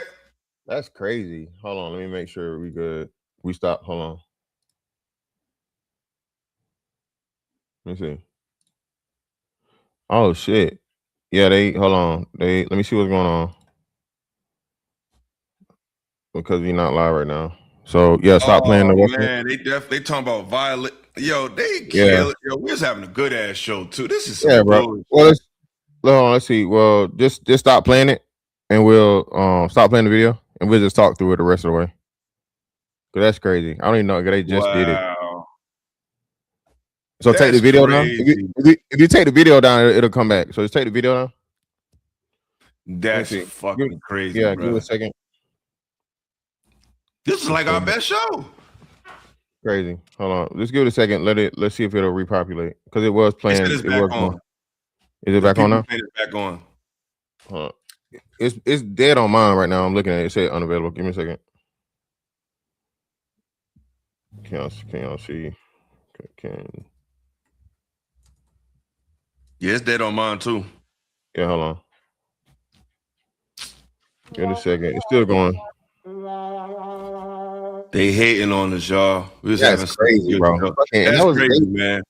That's crazy. Hold on. Let me make sure we good. We stop. Hold on. Let me see. Oh shit. Yeah, hold on. Let me see what's going on. Because we're not live right now. So yeah, stop playing the Western. Man, they talking about violent. Yo, they kill it. Yo, we're just having a good ass show too. This is so bro. Well, let's see. Well, just stop playing it, and we'll stop playing the video, and we'll just talk through it the rest of the way. Cause that's crazy. I don't even know. They just did it. So take the video down. If you take the video down, it'll come back. So just take the video down. That's fucking crazy. Yeah, bro. Give it a second. This is like our best show. Crazy. Hold on. Let's give it a second. Let's see if it'll repopulate. Because it was playing. It was on. Is it back on now? It's back on. It's dead on mine right now. I'm looking at it. It said unavailable. Give me a second. Can y'all see? Yeah, it's dead on mine too. Yeah, hold on. Give it a second. It's still going. They hating on us, y'all. That's crazy, bro. That's crazy, man.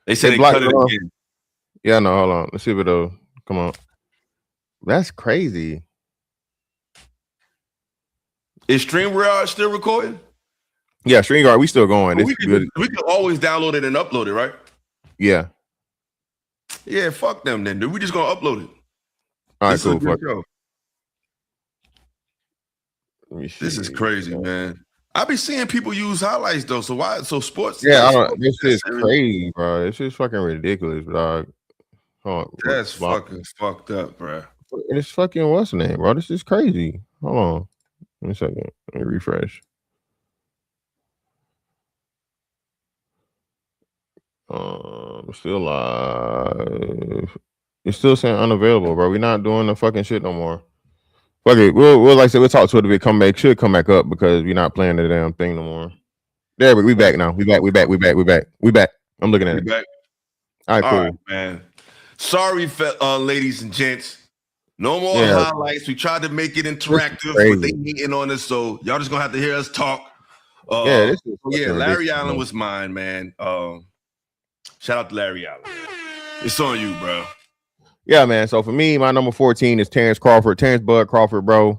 They said they cut it again. Yeah, no, hold on. Let's see if it'll come on. That's crazy. Is StreamYard still recording? Yeah, StreamYard, we still going. We can always download it and upload it, right? Yeah. Yeah, fuck them then, dude. We just gonna upload it. All right, cool. This is crazy, man. I be seeing people use highlights though. So why? So sports. Yeah, I don't. Sports This is necessary. crazy, bro. This is fucking ridiculous, dog. Hold on, That's fucking fucked up, bro. it's fucking what's the name, bro? This is crazy. Hold on, 1 second. Let me refresh. Still live. It's still saying unavailable, bro. We're not doing the fucking shit no more. Fuck it. We'll like I said, we'll talk to it if it come back. Should come back up because we're not playing the damn thing no more. There we back now. We back. I'm looking at it. Back. All right, All cool. right, man. Sorry, ladies and gents. No more highlights. We tried to make it interactive, but they hating on us, so y'all just gonna have to hear us talk. This is Larry Allen was mine, man. Shout out to Larry Allen. It's on you, bro. Yeah, man. So for me, my number 14 is Terrence Bud Crawford, bro.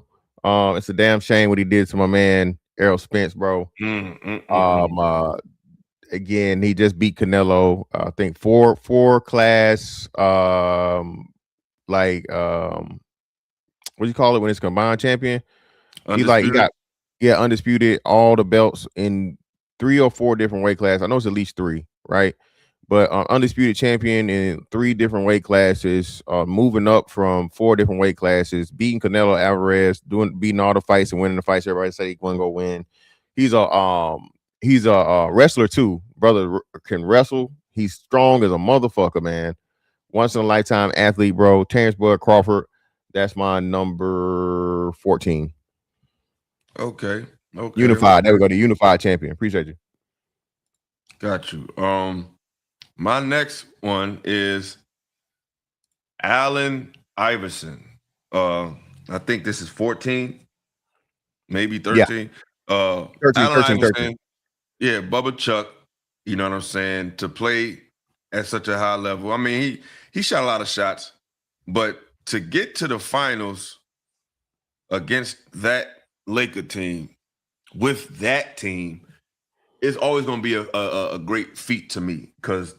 It's a damn shame what he did to my man Errol Spence, bro. Again, he just beat Canelo. I think four class. What do you call it when it's combined champion? Undisputed. He got undisputed, all the belts in 3 or 4 different weight classes. I know it's at least 3, right? But undisputed champion in 3 different weight classes, moving up from 4 different weight classes, beating Canelo Alvarez, beating all the fights and winning the fights everybody said he wasn't gonna win. He's a wrestler too. Brother can wrestle. He's strong as a motherfucker, man. Once in a lifetime athlete, bro. Terrence Bud Crawford. That's my number 14. Okay. Unified. There we go. The unified champion. Appreciate you. Got you. My next one is Allen Iverson. I think this is 14, maybe 13. Yeah. 13. Yeah, Bubba Chuck. You know what I'm saying? To play at such a high level. I mean, he shot a lot of shots, but to get to the finals against that Laker team with that team is always going to be a great feat to me because,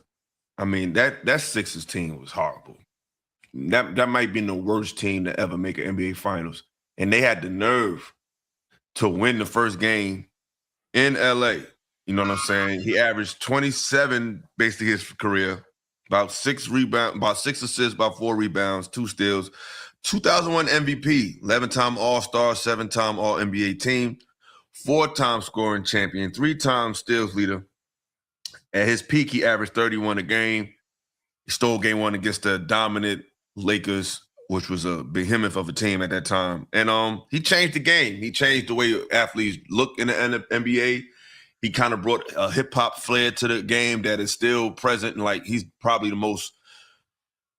I mean, that Sixers team was horrible. That might be the worst team to ever make an NBA Finals. And they had the nerve to win the first game in LA. You know what I'm saying? He averaged 27 basically his career, about 6 rebounds, about 6 assists, about 4 rebounds, 2 steals. 2001 MVP, 11-time All-Star, 7-time All-NBA team, 4-time scoring champion, 3-time steals leader. At his peak, he averaged 31 a game. He stole game 1 against the dominant Lakers, which was a behemoth of a team at that time. And he changed the game. He changed the way athletes look in the NBA. He kind of brought a hip-hop flair to the game that is still present. And like he's probably the most,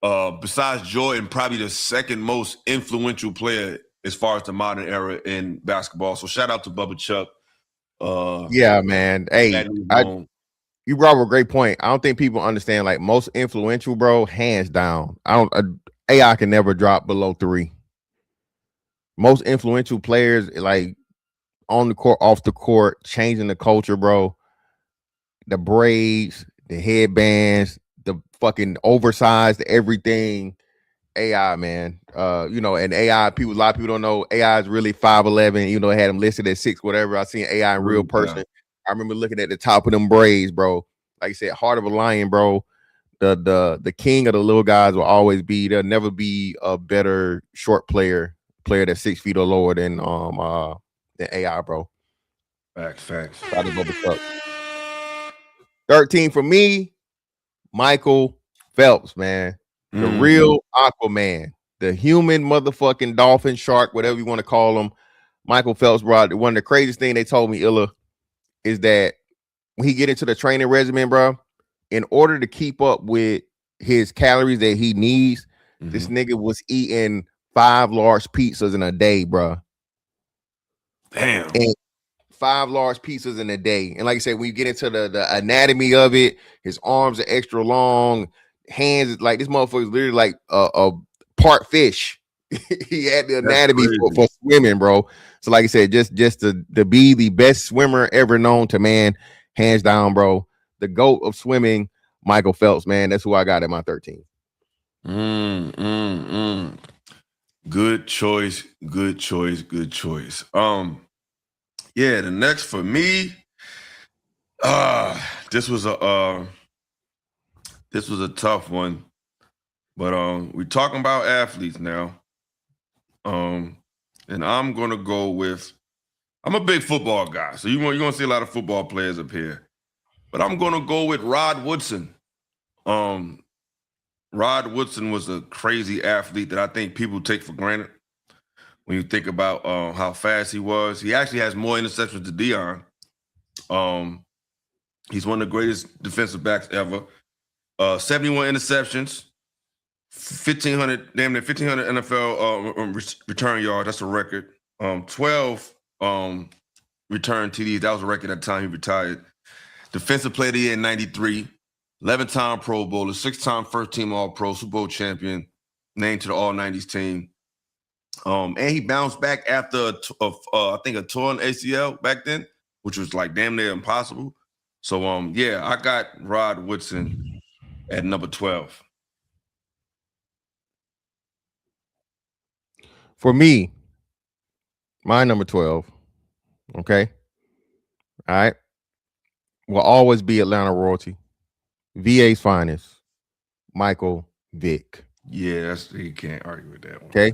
besides Jordan, probably the second most influential player as far as the modern era in basketball. So shout out to Bubba Chuck. Yeah, man. Hey, you brought up a great point. I don't think people understand, like, most influential, bro, hands down. AI can never drop below 3. Most influential players, like, on the court, off the court, changing the culture, bro. The braids, the headbands, the fucking oversized everything. AI, man. And AI, a lot of people don't know AI is really 5'11. You know, they had him listed at 6, whatever. I seen AI in real person. Yeah. I remember looking at the top of them braids, bro. Like you said, heart of a lion, bro. The king of the little guys will always be. There'll never be a better short player that's 6 feet or lower than AI, bro. Facts. 13 for me, Michael Phelps, man. The real Aquaman, the human motherfucking dolphin, shark, whatever you want to call him. Michael Phelps, bro. One of the craziest things they told me, Illa, is that when he get into the training regimen, bro, in order to keep up with his calories that he needs, this nigga was eating 5 large pizzas in a day, bro. Damn. And 5 large pizzas in a day. And like I said, when you get into the anatomy of it, his arms are extra long, hands, like this motherfucker is literally like a part fish. He had the anatomy for swimming, bro. So like I said, just to be the best swimmer ever known to man, hands down, bro. The GOAT of swimming, Michael Phelps, man. That's who I got at my 13. Good choice. Yeah, the next for me, this was a tough one. But we're talking about athletes now. And I'm gonna go with, I'm a big football guy, so you're gonna see a lot of football players up here. But I'm gonna go with Rod Woodson. Rod Woodson was a crazy athlete that I think people take for granted when you think about how fast he was. He actually has more interceptions than Deion. He's one of the greatest defensive backs ever. 71 interceptions, 1,500, damn near 1,500 NFL return yards. That's a record. 12 return TDs. That was a record at the time he retired. Defensive Player of the Year in 93. 11-time Pro Bowler, 6-time first-team All-Pro, Super Bowl champion, named to the All-90s team. And he bounced back after, I think, a torn ACL back then, which was like damn near impossible. So, yeah, I got Rod Woodson at number 12. For me, my number 12, okay? All right. Will always be Atlanta royalty. VA's finest, Michael Vick. Yeah, you can't argue with that one. Okay.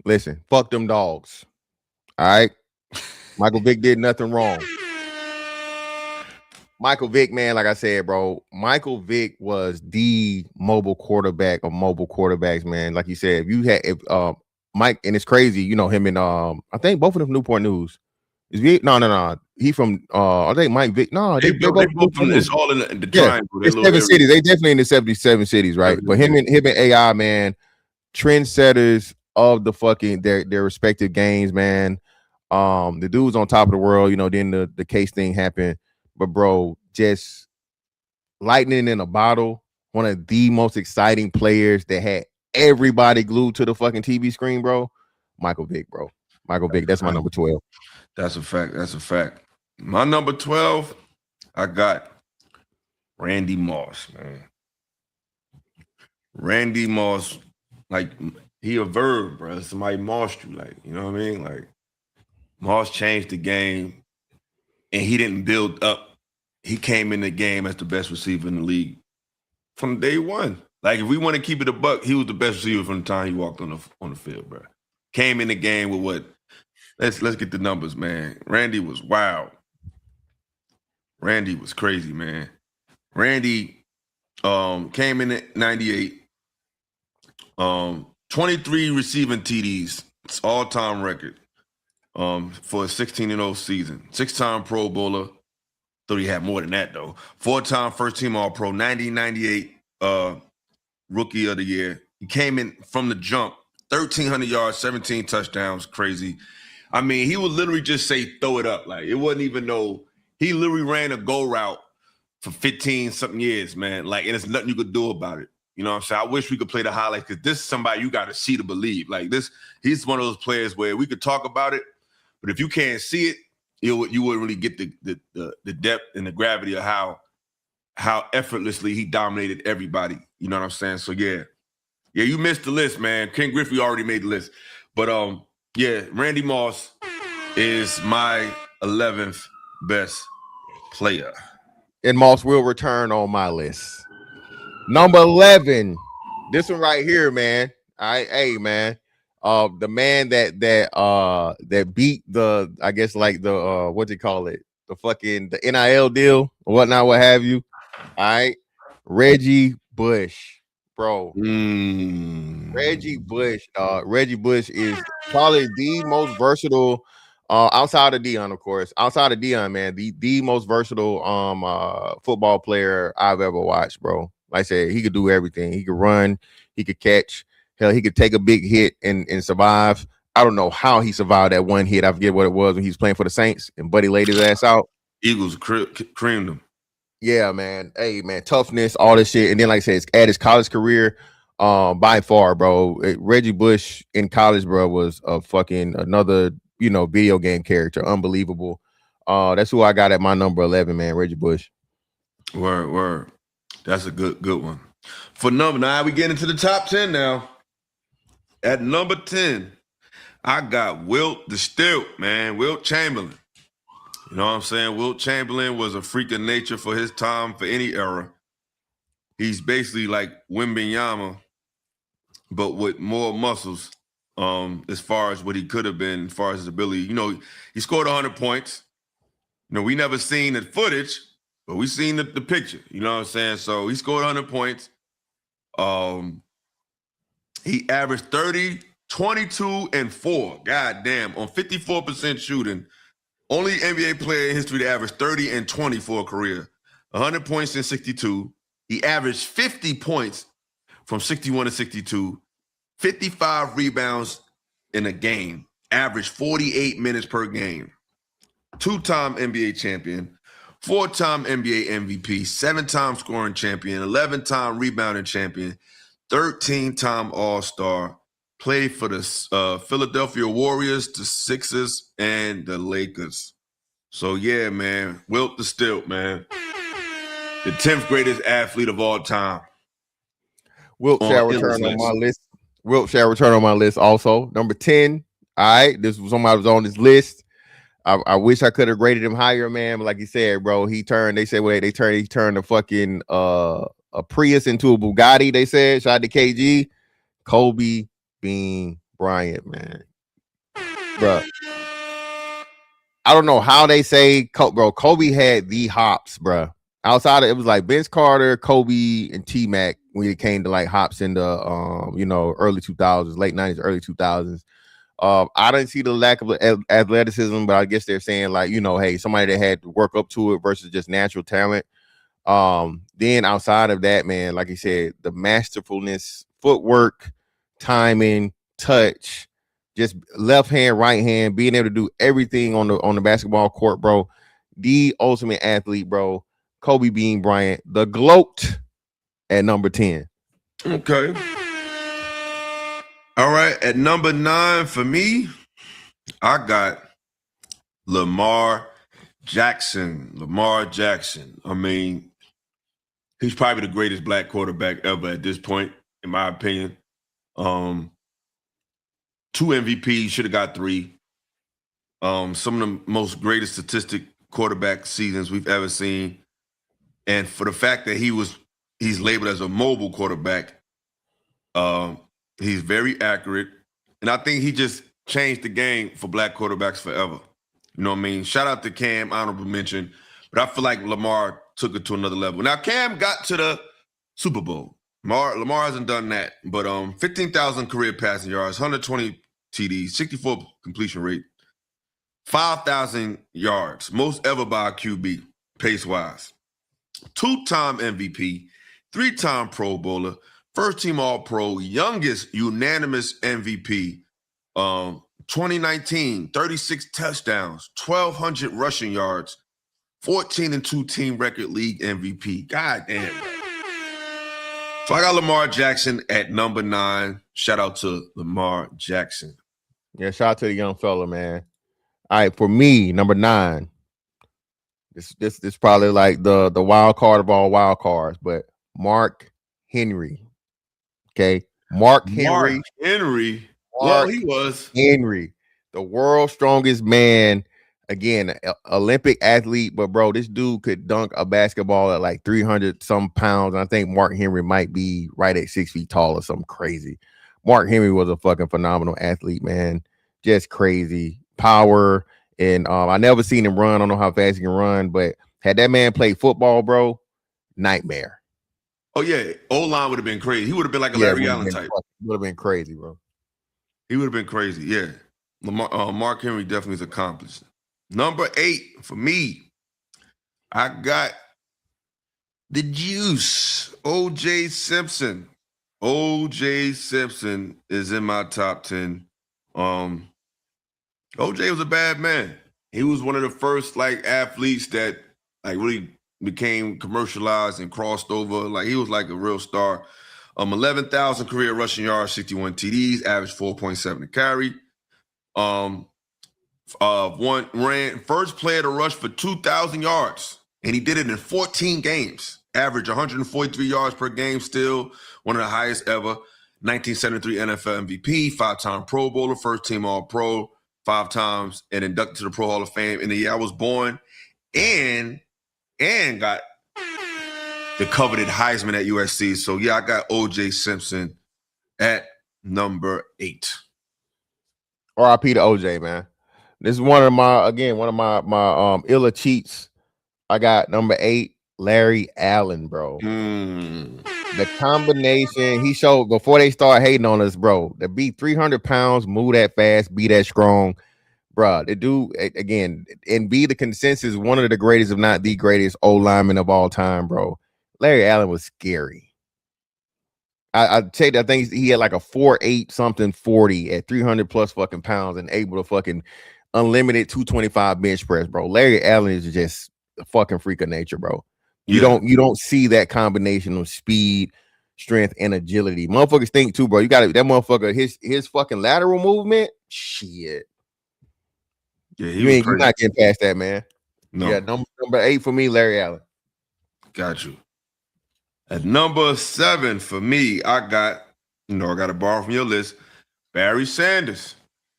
Listen, fuck them dogs. All right. Michael Vick did nothing wrong. Michael Vick, man, like I said, bro, Michael Vick was the mobile quarterback of mobile quarterbacks, man. Like you said, if Mike, and it's crazy, you know him and I think both of them Newport News. Is he? No. He from I think Mike Vick. No, they both from, it's all in the triangle. It's 7 cities. They definitely in the 77 cities, right? But him and AI, man, trendsetters of the fucking their respective games, man. The dude's on top of the world, you know. Then the case thing happened, but bro, just lightning in a bottle. One of the most exciting players that had everybody glued to the fucking TV screen, bro. Michael Vick, bro. Michael Vick. That's my number 12. That's a fact. My number 12, I got Randy Moss, man. Randy Moss, like, he a verb, bro. Somebody mossed you, like, you know what I mean? Like, Moss changed the game, and he didn't build up. He came in the game as the best receiver in the league from day one. Like, if we want to keep it a buck, he was the best receiver from the time he walked on the field, bro. Came in the game with what? Let's get the numbers, man. Randy was wild. Randy was crazy, man. Randy came in at 98. 23 receiving TDs. It's all-time record for a 16-0 season. 6-time Pro Bowler. Thought he had more than that, though. 4-time first-team All-Pro. 1998 Rookie of the Year. He came in from the jump. 1,300 yards, 17 touchdowns. Crazy. I mean, he would literally just say, throw it up. Like, it wasn't even he literally ran a go route for 15-something years, man. Like, and there's nothing you could do about it. You know what I'm saying? I wish we could play the highlights, because this is somebody you got to see to believe. Like, he's one of those players where we could talk about it, but if you can't see it, you wouldn't really get the depth and the gravity of how effortlessly he dominated everybody. You know what I'm saying? So, yeah, you missed the list, man. Ken Griffey already made the list. But, yeah, Randy Moss is my 11th best player. And Moss will return on my list. Number 11. This one right here, man. Hey, man. The man that beat the, I guess, like the what do you call it? The NIL deal or whatnot, what have you. All right. Reggie Bush. Bro, Reggie Bush, Reggie Bush is probably the most versatile, outside of Deion, of course. Outside of Deion, man, the most versatile football player I've ever watched, bro. Like I said, he could do everything. He could run, he could catch, hell, he could take a big hit and survive. I don't know how he survived that one hit. I forget what it was when he was playing for the Saints and Buddy laid his ass out. Eagles creamed him. Yeah, man. Hey, man, toughness, all this shit. And then, like I said, at his college career, by far, bro, Reggie Bush in college, bro, was a fucking another, video game character. Unbelievable. That's who I got at my number 11, man, Reggie Bush. Word. That's a good one. For number 9, we get into the top 10 now. At number 10, I got Wilt the Stilt, man. Wilt Chamberlain. You know what I'm saying? Wilt Chamberlain was a freak of nature for his time, for any era. He's basically like Wembanyama, but with more muscles, as far as what he could have been, as far as his ability. You know, he scored 100 points. You know, we never seen the footage, but we seen the picture. You know what I'm saying? So he scored 100 points. He averaged 30, 22, and 4. God damn, on 54% shooting. Only NBA player in history to average 30 and 20 for a career. 100 points in 62. He averaged 50 points from 61 to 62. 55 rebounds in a game. Averaged 48 minutes per game. 2-time NBA champion. 4-time NBA MVP. 7-time scoring champion. 11-time rebounding champion. 13-time All-Star. Played for the Philadelphia Warriors, the Sixers, and the Lakers. So, yeah, man. Wilt the Stilt, man. The 10th greatest athlete of all time. Wilt shall return on my list. Wilt shall return on my list also. Number 10. All right. This was somebody was on this list. I wish I could have graded him higher, man. But like you said, bro, he turned the fucking a Prius into a Bugatti, they said. Shout out to KG. Kobe Bean Bryant, man. Bro. I don't know how they say, bro, Kobe had the hops, bro. Outside of it was like Vince Carter, Kobe, and T-Mac when it came to like hops in the early 2000s, late 90s, early 2000s. I didn't see the lack of athleticism, but I guess they're saying like, hey, somebody that had to work up to it versus just natural talent. Then outside of that, man, like you said, the masterfulness, footwork, timing, touch, just left hand, right hand, being able to do everything on the basketball court, bro. The ultimate athlete, bro. Kobe Bean Bryant, the GOAT at number 10. Okay. All right. At number 9 for me, I got Lamar Jackson. Lamar Jackson. I mean, he's probably the greatest black quarterback ever at this point, in my opinion. 2 MVPs, should have got 3. Some of the most greatest statistic quarterback seasons we've ever seen. And for the fact that he's labeled as a mobile quarterback, he's very accurate. And I think he just changed the game for black quarterbacks forever. You know what I mean? Shout out to Cam, honorable mention. But I feel like Lamar took it to another level. Now, Cam got to the Super Bowl. Lamar hasn't done that. But 15,000 career passing yards, 120 TDs, 64 completion rate, 5,000 yards, most ever by a QB, pace-wise. 2-time MVP, 3-time Pro Bowler, first-team All-Pro, youngest unanimous MVP. 2019, 36 touchdowns, 1,200 rushing yards, 14-2 team record league MVP. God damn. So I got Lamar Jackson at number 9. Shout out to Lamar Jackson. Yeah, shout out to the young fella, man. All right, for me, number 9. This probably like the wild card of all wild cards, but Mark Henry. Okay, Mark Henry. Well, he was Henry, the world's strongest man. Again, Olympic athlete, but bro, this dude could dunk a basketball at like 300 some pounds. And I think Mark Henry might be right at 6 feet tall or something crazy. Mark Henry was a fucking phenomenal athlete, man. Just crazy power. And I never seen him run. I don't know how fast he can run, but had that man played football, bro, nightmare. Oh, yeah. O-line would have been crazy. He would have been like a Larry Allen type. Would have been crazy, bro. He would have been crazy, yeah. Mark Henry definitely is accomplished. Number 8 for me, I got the juice, O.J. Simpson. O.J. Simpson is in my top 10. O.J. was a bad man. He was one of the first like athletes that like really became commercialized and crossed over. Like he was like a real star. 11,000 career rushing yards, 61 TDs, average 4.7 to carry. Ran first player to rush for 2,000 yards, and he did it in 14 games. Average 143 yards per game, still one of the highest ever. 1973 NFL MVP, 5-time Pro Bowler, first team All-Pro, 5 times and inducted to the Pro Hall of Fame in the year I was born, and got the coveted Heisman at USC. So yeah, I got O.J. Simpson at number 8. R.I.P. to OJ, man. This is one of my Illa cheats. I got number 8, Larry Allen, bro. The combination he showed before they start hating on us, bro. To be 300 pounds, move that fast, be that strong, bro. The dude again and be the consensus one of the greatest, if not the greatest, O lineman of all time, bro. Larry Allen was scary. I tell you, I think he had like a 4.8 something 40 at 300 plus fucking pounds and able to fucking unlimited 225 bench press, bro. Larry Allen is just a fucking freak of nature, bro. You don't see that combination of speed, strength, and agility. Motherfuckers think too, bro. You got that motherfucker. His fucking lateral movement, shit. Yeah, you're not getting past that, man. No. Yeah, number 8 for me, Larry Allen. Got you. At number 7 for me, I got to borrow from your list, Barry Sanders.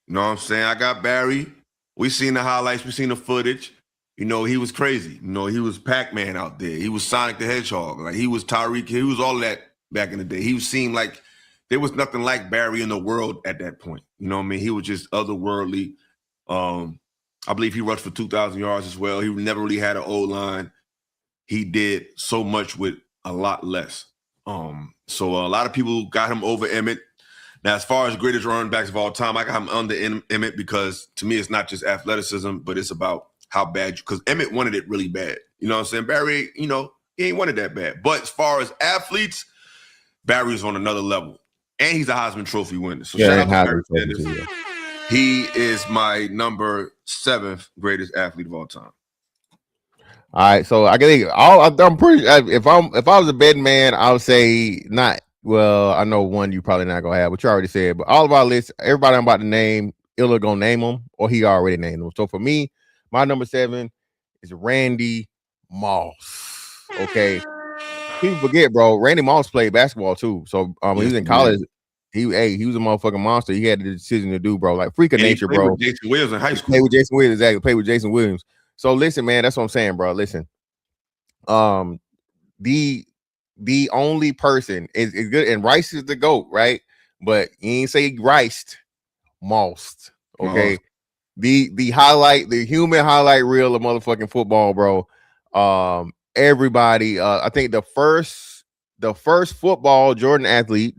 You know what I'm saying? I got Barry. We seen the highlights. We seen the footage. You know, he was crazy. You know, he was Pac-Man out there. He was Sonic the Hedgehog. Like, he was Tyreek. He was all of that back in the day. He seemed like there was nothing like Barry in the world at that point. You know what I mean? He was just otherworldly. I believe he rushed for 2,000 yards as well. He never really had an O-line. He did so much with a lot less. So a lot of people got him over Emmett. Now, as far as greatest running backs of all time, I got him under Emmett because to me, it's not just athleticism, but it's about how bad because Emmett wanted it really bad. You know what I'm saying? Barry, he ain't wanted that bad. But as far as athletes, Barry's on another level. And he's a Heisman Trophy winner. So shout out to Barry Sanders. Yeah. He is my number 7th greatest athlete of all time. All right, so I'm pretty. If I was a betting man, I would say not. Well, I know one you probably not gonna have, but you already said. But all of our lists, everybody I'm about to name, Illa gonna name them, or he already named them. So for me, my number 7 is Randy Moss. Okay, people forget, bro. Randy Moss played basketball too. So when he was in college, he was a motherfucking monster. He had the decision to do, bro. Like freak of nature, bro. With Jason Williams in high school. Played with Jason Williams, exactly. Played with Jason Williams. So listen, man, that's what I'm saying, bro. Listen, the only person is good, and Rice is the GOAT, right? But you ain't say Riced, Mossed, okay? Moss. The highlight, the human highlight reel of motherfucking football, bro. Everybody, I think the first football Jordan athlete.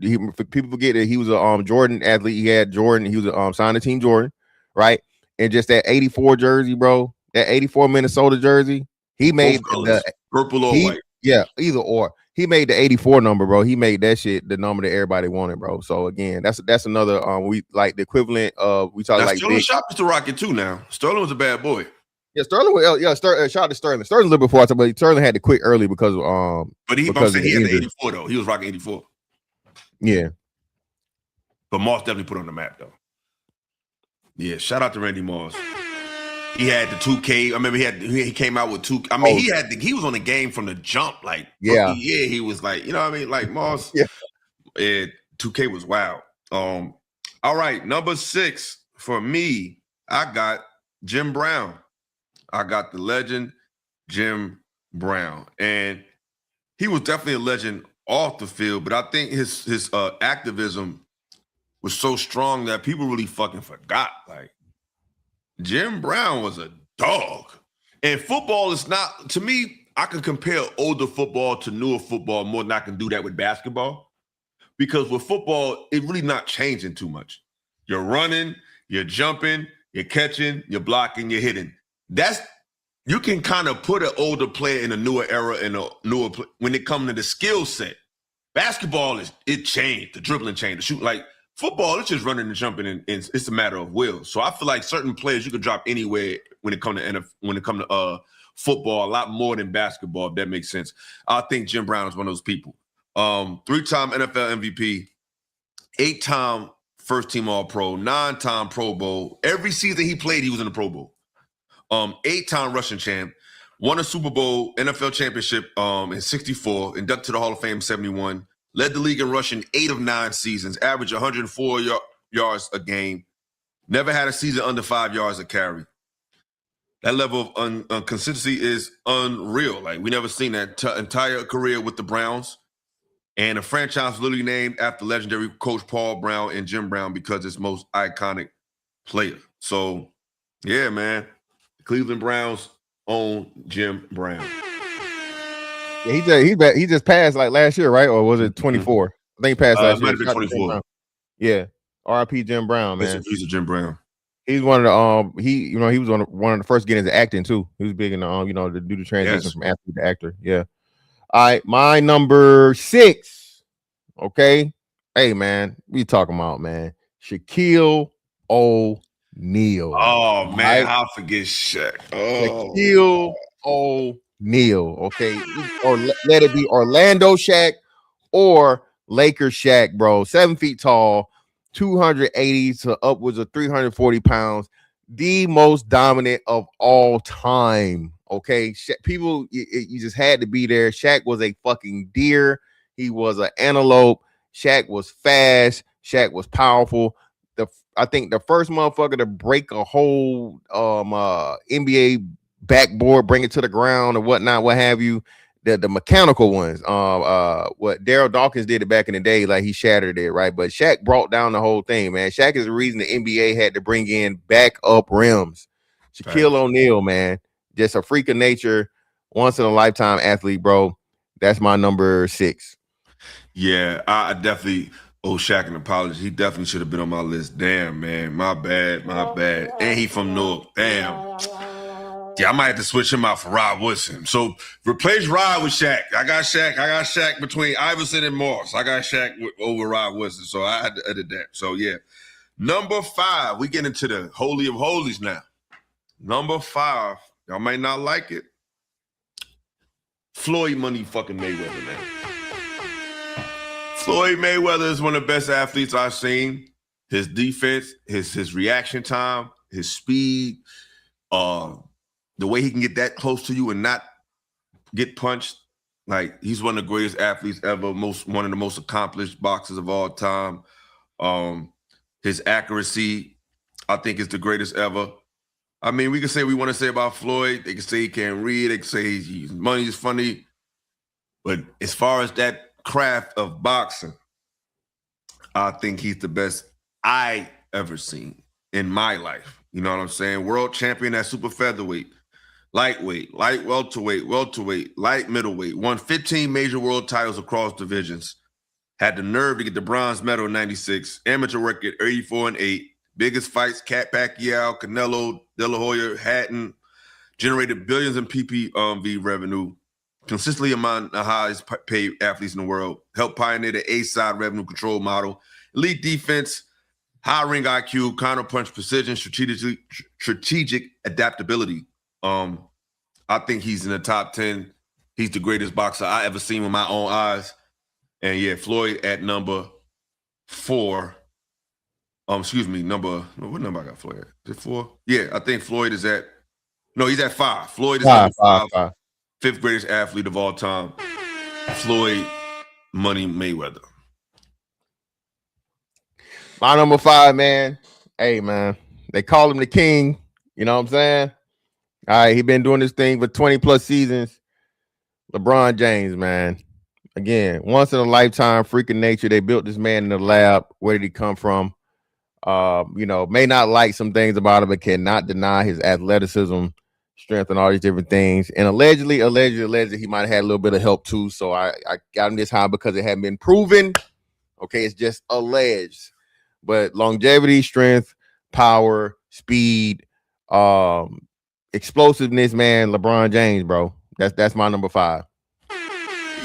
People forget that he was a Jordan athlete. He had Jordan. He was signed to Team Jordan, right? And just that 84 jersey, bro. That 84 Minnesota jersey, he made the purple or white. Yeah, either or. He made the 84 number, bro. He made that shit the number that everybody wanted, bro. So again, that's another we like the equivalent of we talk like Sterling shot to Rocket too. Now Sterling was a bad boy. Yeah, Sterling. Shout out to Sterling. Sterling a little before I talk, but Sterling had to quit early because But he had the 84 though. He was rocking 84. Yeah. But Moss definitely put on the map though. Yeah, shout out to Randy Moss. He had the 2K. I remember he came out with 2. I mean, he was on the game from the jump. Like, he was like, you know what I mean? Like Moss. Yeah. 2K was wild. All right, number 6 for me, I got Jim Brown. I got the legend Jim Brown, and he was definitely a legend off the field. But I think his activism was so strong that people really fucking forgot. Like, Jim Brown was a dog. And football is not, to me, I can compare older football to newer football more than I can do that with basketball. Because with football, it really not changing too much. You're running, you're jumping, you're catching, you're blocking, you're hitting. You can kind of put an older player in a newer era and a newer when it comes to the skill set. Basketball it changed, the dribbling changed, the shoot. Like football, it's just running and jumping, and it's a matter of will. So I feel like certain players you could drop anywhere when it comes to football, a lot more than basketball, if that makes sense. I think Jim Brown is one of those people. 3-time NFL MVP, 8-time first-team All-Pro, 9-time Pro Bowl. Every season he played, he was in the Pro Bowl. 8-time rushing champ, won a Super Bowl NFL championship in 64, inducted to the Hall of Fame in 71, led the league in rushing 8 of 9 seasons, averaged 104 yards a game, Never had a season under 5 yards of carry. That level of consistency is unreal. Like, we never seen that entire career with the Browns. And the franchise literally named after legendary coach Paul Brown and Jim Brown because it's most iconic player. So, yeah, man. The Cleveland Browns own Jim Brown. Yeah, he just passed like last year, right? Or was it 24? I think he passed last year. Might have been 24. Yeah. R.I.P. Jim Brown, man. He's a Jim Brown. He's one of the he was one of the first getting into acting too. He was big in to do the transition from athlete to actor. Yeah. All right, my number 6. Okay. Hey man, we talking about, man. Shaquille O'Neal. Oh man, I'll forget Shaq. Oh. Shaquille O'Neal. Okay. Or let it be Orlando Shaq or Lakers Shaq, bro. 7 feet tall. 280 to upwards of 340 pounds, the most dominant of all time. Okay, people, you just had to be there. Shaq was a fucking deer. He was an antelope. Shaq was fast. Shaq was powerful. I think the first motherfucker to break a whole NBA backboard, bring it to the ground or whatnot, what have you. The mechanical ones, what Daryl Dawkins did it back in the day, like he shattered it, right? But Shaq brought down the whole thing, man. Shaq is the reason the NBA had to bring in backup rims. Shaquille O'Neal, man, just a freak of nature, once in a lifetime athlete, bro. That's my number 6. Yeah, I definitely owe Shaq an apology. He definitely should have been on my list. Damn, man, my bad. And he from Newark. Damn. Yeah, I might have to switch him out for Rod Woodson. So replace Rod with Shaq. I got Shaq between Iverson and Moss. I got Shaq over Rod Woodson. So I had to edit that. So yeah. Number 5. We get into the Holy of Holies now. Number 5. Y'all might not like it. Floyd Money fucking Mayweather, man. Floyd Mayweather is one of the best athletes I've seen. His defense, his reaction time, his speed, the way he can get that close to you and not get punched. Like, he's one of the greatest athletes ever, one of the most accomplished boxers of all time. His accuracy, I think, is the greatest ever. I mean, we can say we want to say about Floyd. They can say he can't read. They can say his money is funny. But as far as that craft of boxing, I think he's the best I ever seen in my life. You know what I'm saying? World champion at super featherweight. Lightweight, light welterweight, light middleweight, won 15 major world titles across divisions, had the nerve to get the bronze medal in 96, amateur record 84-8, biggest fights, Cat Pacquiao, Canelo, De La Hoya, Hatton, generated billions in PPV revenue, consistently among the highest paid athletes in the world, helped pioneer the A-side revenue control model, elite defense, high ring IQ, counterpunch precision, strategic adaptability. I think he's in the top 10. He's the greatest boxer I ever seen with my own eyes. And yeah, Floyd at number 4. What number I got Floyd at? Is it 4? Yeah, I think Floyd is at, no, he's at 5. Floyd is number 5. 5th greatest athlete of all time. Floyd Money Mayweather. My number 5, man. Hey, man, they call him the king. You know what I'm saying? All right, he been doing this thing for 20 plus seasons. LeBron James, man. Again, once in a lifetime, freak of nature. They built this man in the lab. Where did he come from? May not like some things about him, but cannot deny his athleticism, strength, and all these different things. And allegedly, he might have had a little bit of help too. So I got him this high because it hadn't been proven. Okay, it's just alleged. But longevity, strength, power, speed, explosiveness, man. LeBron James, bro. That's my number 5.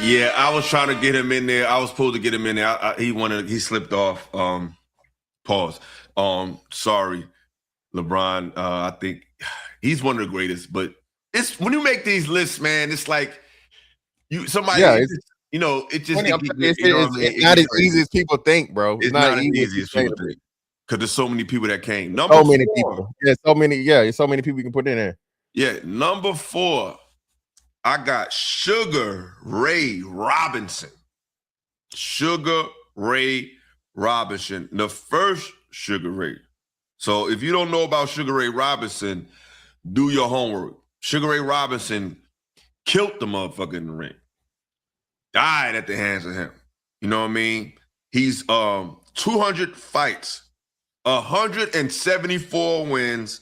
Yeah, I was trying to get him in there. I was supposed to get him in there. He slipped off. Pause. Sorry, LeBron. I think he's one of the greatest. But it's when you make these lists, man. It's like somebody. Yeah, it's not as easy as people think, bro. It's not as easy as people think because there's so many people that came. So many people. Yeah, so many people you can put in there. Yeah, number 4. I got Sugar Ray Robinson. Sugar Ray Robinson, the first Sugar Ray. So if you don't know about Sugar Ray Robinson, do your homework. Sugar Ray Robinson killed the motherfucker in the ring. Died at the hands of him. You know what I mean? He's 200 fights, 174 wins,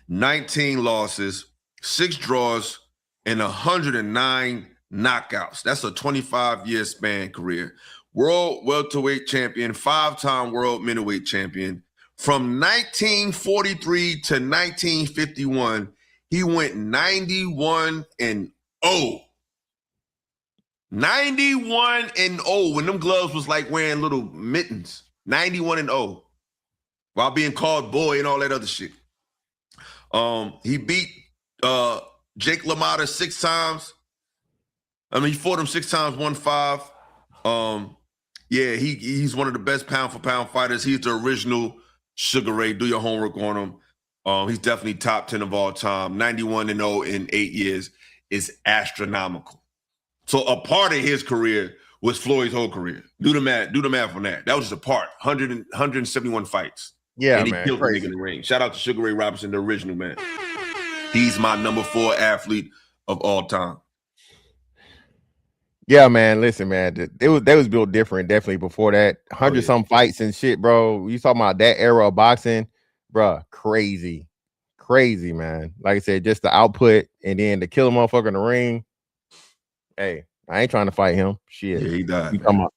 19 losses, 6 draws, and 109 knockouts. That's a 25-year span career. World welterweight champion, 5-time world middleweight champion. From 1943 to 1951, he went 91-0. 91-0 when them gloves was like wearing little mittens. 91-0 while being called boy and all that other shit. He beat Jake LaMotta 6 times. I mean, he fought him 6 times, won 5. Yeah, he's one of the best pound for pound fighters. He's the original Sugar Ray. Do your homework on him. He's definitely top 10 of all time. 91-0 in 8 years is astronomical. So a part of his career was Floyd's whole career. Do the math on that. That was just a part. 171 fights. Yeah, and he man, killed the nigga in the ring. Shout out to Sugar Ray Robinson, the original man. He's my number 4 athlete of all time. Yeah, man. Listen, man, they was built different. Definitely before that, 100 some fights and shit, bro. You talking about that era of boxing, bro? Crazy, man. Like I said, just the output and then to kill a motherfucker in the ring. Hey, I ain't trying to fight him. Shit, yeah, he died. You come on.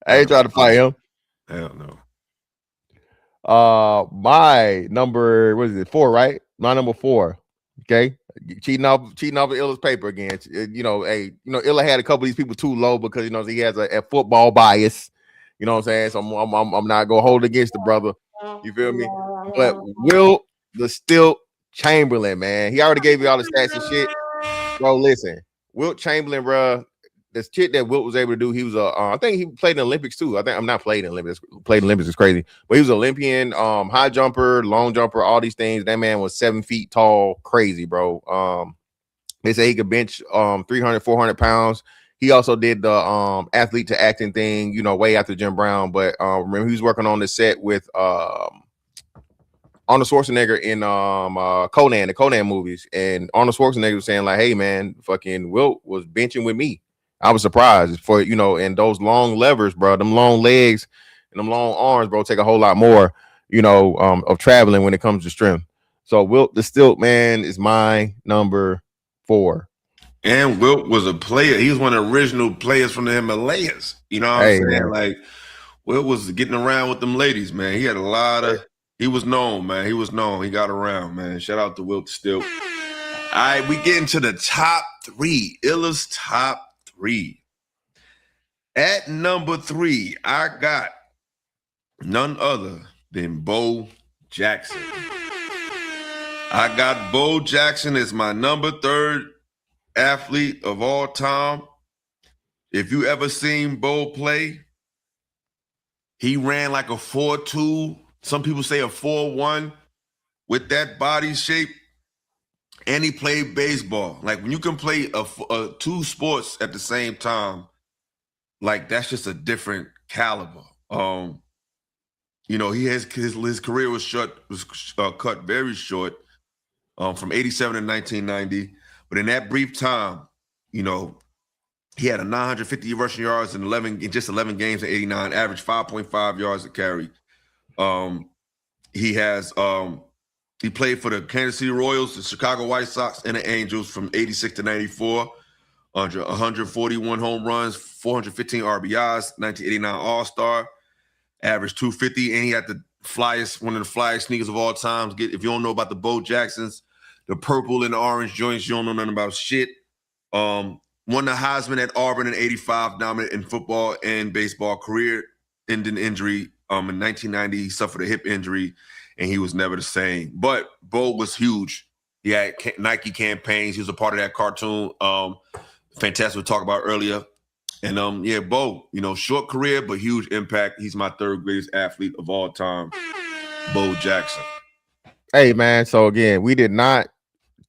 I ain't trying to fight him. Hell no. My number, what is it? 4, right? My number 4. Okay. Cheating off of Illa's paper again. You know, Illa had a couple of these people too low because he has a football bias. You know what I'm saying? So I'm not gonna hold against the brother. You feel me? But Wilt the Stilt Chamberlain, man. He already gave you all the stats and shit. Bro, listen. Wilt Chamberlain, bro. The shit that Wilt was able to do, he was I think he played in the Olympics too. I think I'm not played in Olympics. Played in Olympics is crazy, but he was Olympian, high jumper, long jumper, all these things. That man was 7 feet tall, crazy, bro. They say he could bench 300, 400 pounds. He also did the athlete to acting thing, way after Jim Brown. But remember, he was working on the set with Arnold Schwarzenegger in Conan, the Conan movies, and Arnold Schwarzenegger was saying like, "Hey, man, fucking Wilt was benching with me." I was surprised for, and those long levers, bro, them long legs and them long arms, bro, take a whole lot more, of traveling when it comes to strength. So Wilt the Stilt, man, is my number 4. And Wilt was a player. He was one of the original players from the Himalayas. You know what I'm saying? Man. Like, Wilt was getting around with them ladies, man. He had a lot of, he was known, man. He was known. He got around, man. Shout out to Wilt the Stilt. All right, we get into the top 3. Illa's top 3. At number 3, I got none other than Bo Jackson. I got Bo Jackson as my number 3rd athlete of all time. If you ever seen Bo play, he ran like a 4.2. Some people say a 4.1 with that body shape. And he played baseball. Like when you can play a 2 sports at the same time, like that's just a different caliber. He has his career was cut very short, from 87 to 1990. But in that brief time, he had a 950 rushing yards in just 11 games in 89, average 5.5 yards a carry. He played for the Kansas City Royals, the Chicago White Sox, and the Angels from 86 to 94. 141 home runs, 415 RBIs, 1989 All-Star, average 250, and he had the one of the flyest sneakers of all time. If you don't know about the Bo Jacksons, the purple and the orange joints, you don't know nothing about shit. Won the Heisman at Auburn in 85, dominant in football and baseball, career-ending injury. In 1990, he suffered a hip injury, and he was never the same. But Bo was huge. He had Nike campaigns. He was a part of that cartoon. Fantastic we talked about earlier. And Bo, short career, but huge impact. He's my 3rd greatest athlete of all time, Bo Jackson. Hey, man. So again, we did not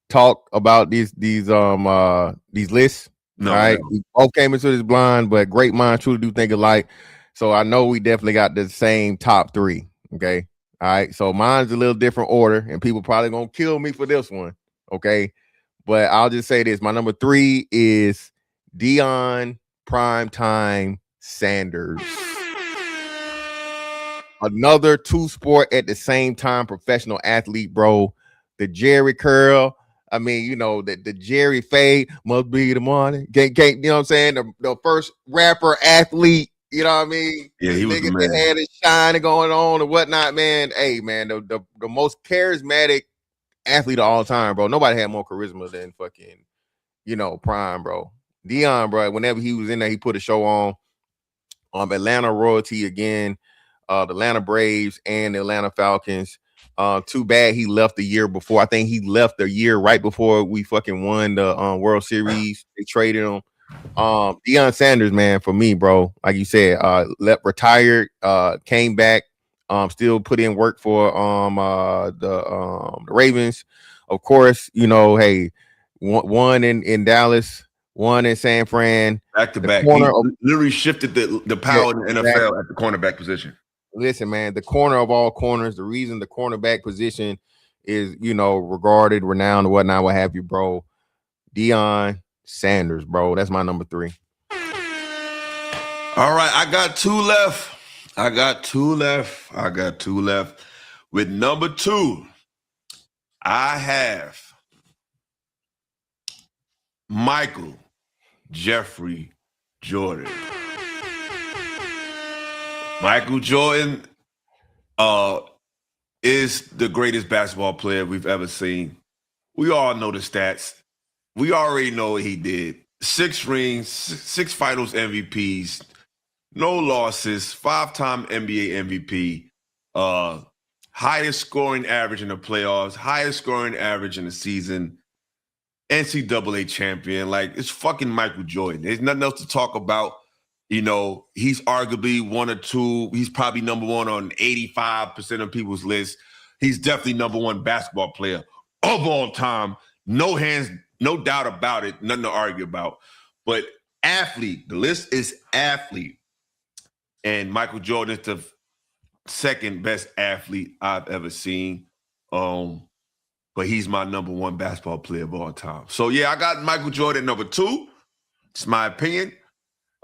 talk about these lists. No, all right. We both came into this blind, but great minds truly do think alike. So I know we definitely got the same top three. Okay. All right. So mine's a little different order, and people probably gonna kill me for this one. Okay. But I'll just say this. My number three is Deion Primetime Sanders. Another two sport at the same time professional athlete, bro. The Jerry curl. I mean, you know, the Jerry fade must be the morning. Can't, you know what I'm saying? The first rapper athlete, you know what I mean? Yeah, he was the Nigga man. that had his shine going on and whatnot, man. Hey, man, the most charismatic athlete of all time, bro. Nobody had more charisma than fucking, you know, Prime, bro. Deion, bro. Whenever he was in there, he put a show on. Atlanta royalty again, the Atlanta Braves and the Atlanta Falcons. Too bad he left the year before. I think he left the year right before we fucking won the World Series. They traded him. Deion Sanders, man, for me, bro. Like you said, retired, came back, still put in work for the Ravens. Of course, you know, hey, one in Dallas, one in San Fran. Back to back. He literally shifted the power in the NFL at the cornerback position. Listen, man, the corner of all corners, the reason the cornerback position is, you know, regarded, renowned, and whatnot, what have you, bro. Deion Sanders, bro. That's my number three. All right, I got two left. With number two, I have Michael Jeffrey Jordan. Michael Jordan is the greatest basketball player we've ever seen. We all know the stats. We already know what he did. 6 rings, 6 finals MVPs, no losses, 5-time NBA MVP, highest scoring average in the playoffs, highest scoring average in the season, NCAA champion. Like, it's fucking Michael Jordan. There's nothing else to talk about. You know, he's arguably one or two. He's probably number one on 85% of people's list. He's definitely number one basketball player of all time. No doubt about it. Nothing to argue about. But athlete, the list is athlete. And Michael Jordan is the second best athlete I've ever seen. But he's my number one basketball player of all time. So, yeah, I got Michael Jordan number two. It's my opinion.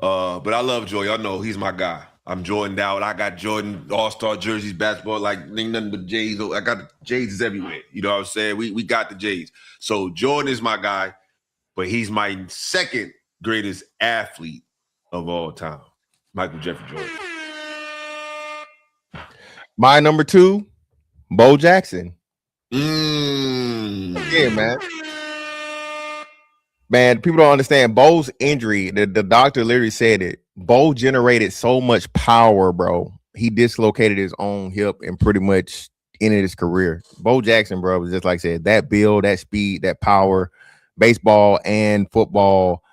But I love Jordan. Y'all know he's my guy. I'm Jordan out. I got Jordan All-Star jerseys, basketball, like ain't nothing but J's. I got the J's everywhere. You know what I'm saying? We got the J's. So Jordan is my guy, but he's my second greatest athlete of all time. Michael Jeffrey Jordan. My number two, Bo Jackson. Yeah, man. Man, people don't understand Bo's injury. The doctor literally said it. Bo generated so much power, bro. He dislocated his own hip and pretty much ended his career. Bo Jackson, bro, was just like I said, that build, that speed, that power, baseball and football.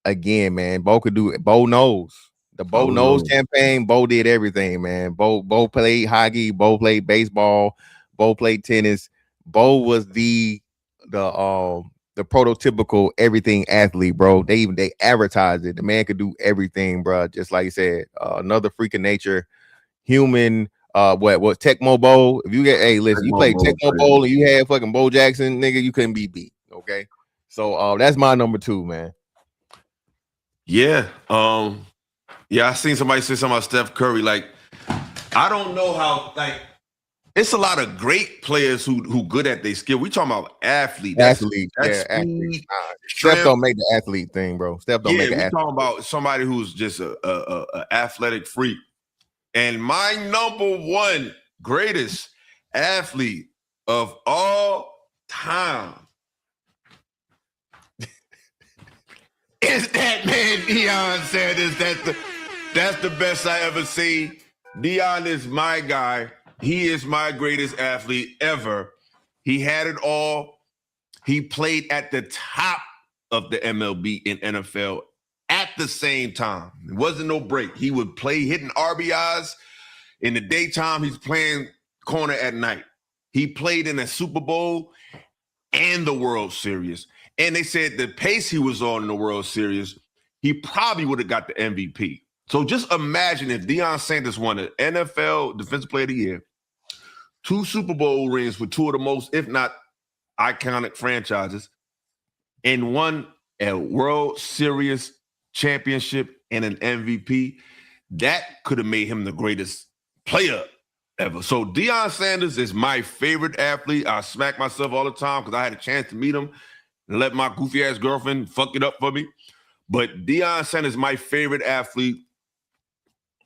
Again, man, Bo could do it. Bo knows. The Bo knows campaign. Bo did everything, man. Bo played hockey. Bo played baseball. Bo played tennis. Bo was the prototypical everything athlete, bro. They advertised it. The man could do everything, bro. Just like you said, another freak of nature, human. What Tecmo Bowl? If you get, hey, listen, you played Tecmo Bowl and you had fucking Bo Jackson, nigga, you couldn't be beat. Okay, so that's my number two, man. Yeah, I seen somebody say something about Steph Curry. Like, I don't know how. Like, it's a lot of great players who good at their skill. We talking about athlete. That's athlete. Speed, Steph don't make the athlete thing, bro. Steph don't make the athlete. We talking about somebody who's just a athletic freak. And my number one greatest athlete of all time is that man Deion Sanders. That's the best I ever seen. Deion is my guy. He is my greatest athlete ever. He had it all. He played at the top of the MLB and NFL at the same time. It wasn't no break. He would play hitting RBIs in the daytime. He's playing corner at night. He played in a Super Bowl and the World Series. And they said the pace he was on in the World Series, he probably would have got the MVP. So just imagine if Deion Sanders won an NFL Defensive Player of the Year, 2 Super Bowl rings with 2 of the most, if not iconic franchises, and won a World Series championship and an MVP. That could have made him the greatest player ever. So Deion Sanders is my favorite athlete. I smack myself all the time because I had a chance to meet him and let my goofy ass girlfriend fuck it up for me. But Deion Sanders is my favorite athlete.